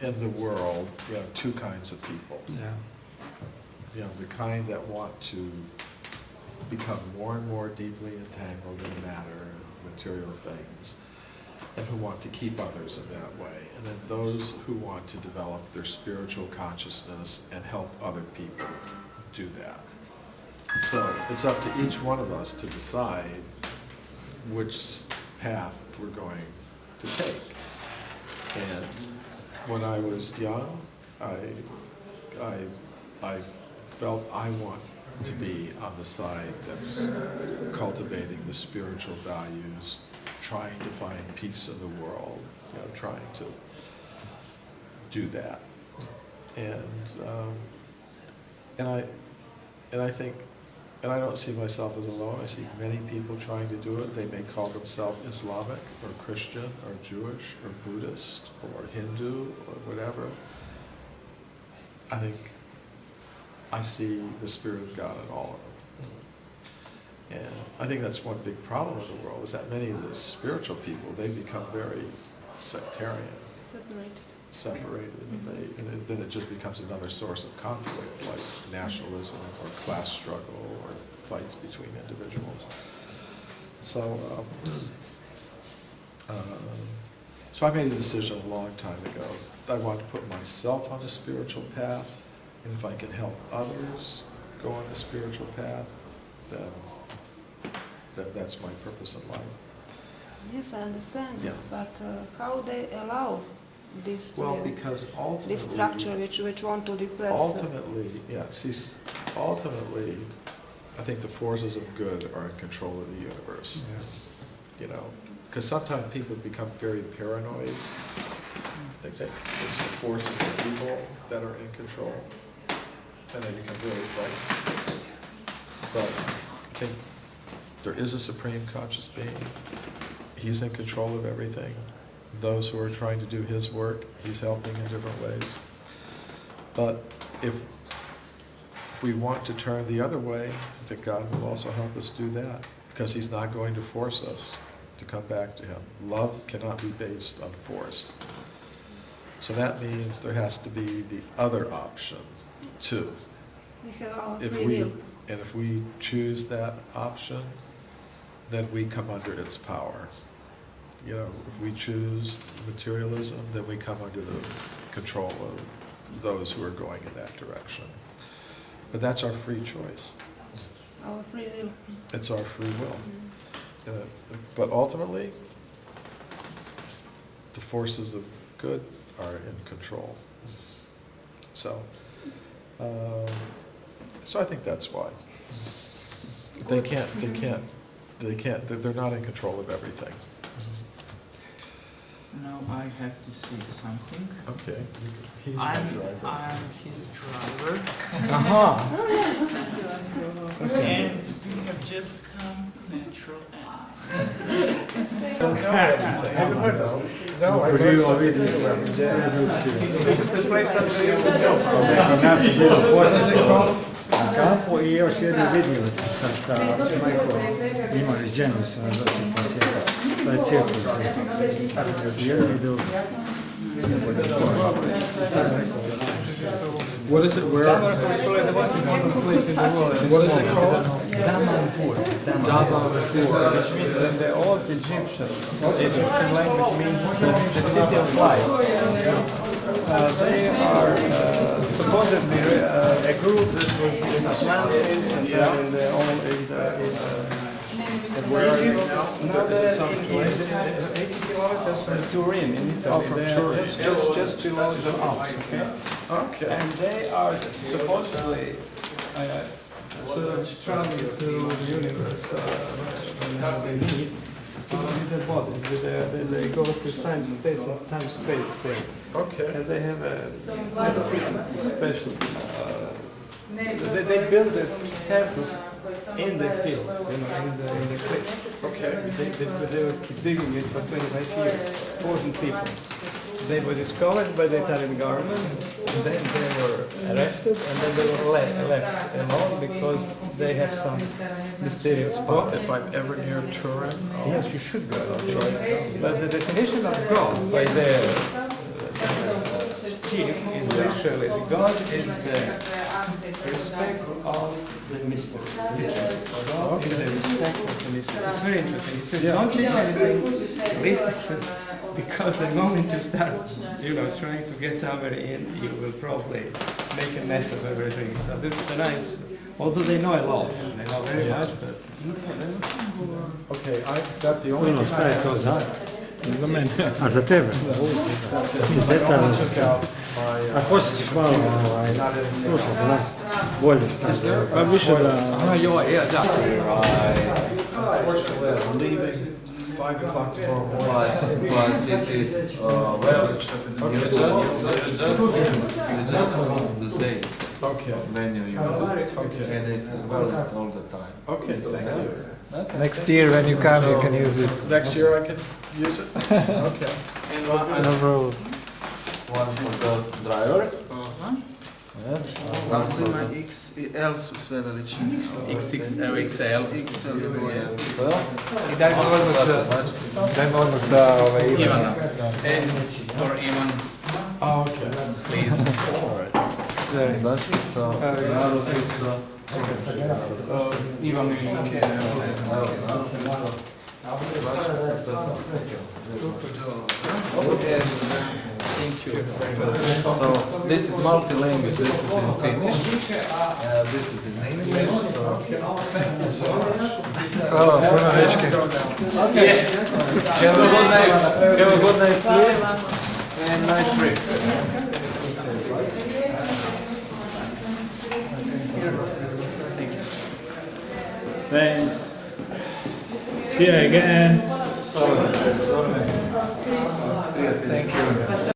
in the world, two kinds of people. Yeah. The kind that want to become more and more deeply entangled in matter and material things, and who want to keep others in that way. And then those who want to develop their spiritual consciousness and help other people do that. So it's up to each one of us to decide which path we're going to take. And when I was young, I felt I want to be on the side that's cultivating the spiritual values, trying to find peace in the world, trying to do that. And I think, and I don't see myself as alone. I see many people trying to do it. They may call themselves Islamic or Christian or Jewish or Buddhist or Hindu or whatever. I think I see the Spirit of God in all of them. And I think that's one big problem in the world, is that many of the spiritual people, they become very sectarian, separated, and then it just becomes another source of conflict, like nationalism or class struggle or fights between individuals. So I made a decision a long time ago. I want to put myself on the spiritual path, and if I can help others go on the spiritual path, then that's my purpose in life. Yes, I understand, Yeah. but how they allow this to Well, because ultimately, this structure which want to depress? ultimately, I think the forces of good are in control of the universe. Because sometimes people become very paranoid. They think it's the forces of evil that are in control, and they become really frightened. But I think there is a supreme conscious being. He's in control of everything. Those who are trying to do his work, he's helping in different ways. But if we want to turn the other way, I think God will also help us do that, because he's not going to force us to come back to him. Love cannot be based on force. So that means there has to be the other option too. We have our If free we will. and if we choose that option, then we come under its power. If we choose materialism, then we come under the control of those who are going in that direction. But that's our free choice. Our free will. It's our free will. But ultimately, the forces of good are in control. So I think that's why. They're not in control of everything. Now I have to say something. Okay, he's my driver. I'm his driver. And we have just come to natural I don't know everything. No, I learned something new every day. This is the place that we What is it called? Kampo I još jednu vidjelicu sa majkom, ima ženu su nas došli posjetiti. To je cirkus. Jedan i drugi. What is it? Where? Probably the most important place in What is it called? Damanpur. Which means that the old Egyptian language means the city of light. They are supposedly a group that was in Atlantis and then in the old And where are you now? Is it some place? 80 kilometers from Turin in Italy. Oh, from They are Turin. just below the Alps, okay? Okay. And they are supposedly sort of traveling through the universe whenever they need, still with their bodies. They go through time space thing. Okay. And they have a special. They build the temples in the hill, in the cliff. Okay. They were digging it for 25 years, 40 people. They were discovered by the Italian government, and then they were arrested, and then they were left alone because they have some mysterious Well, power. if I'm ever near Turin, Yes, you should go. But the definition of God by their chief is literally the God is the respect of the mystery. Literally. God is the respect of the mystery. It's very interesting. He says, don't change anything, at least accept, because the moment you start, trying to get somebody in, you will probably make a mess of everything. So this is a nice, although they know a lot, they know very much, but okay, I got the only thing Šta I je to have. za? A za tebe? Detaljno. A poslije ćeš malo slušati, da? Bolje šta. Pa više da... Unfortunately, I'm leaving 5 o'clock tomorrow morning. But it is you just want the date Okay. when you use it, Okay. and it's valid all the time. Okay, thank you. Next year when you come you can use it. Next year I can use it? Okay. No problem. One for the driver. Ako ima XL su sve veličine. XXL. XL je boja. I dajmo odmah sa Ivana. And for Ivan, Oh, okay. please. Znači, Ivan is okay. Thank you. So this is multi-language. This is in Finnish. This is in English. So hvala, puno dečke. yes. Have a good night sleep and nice trip. Thanks. See you again. Thank you.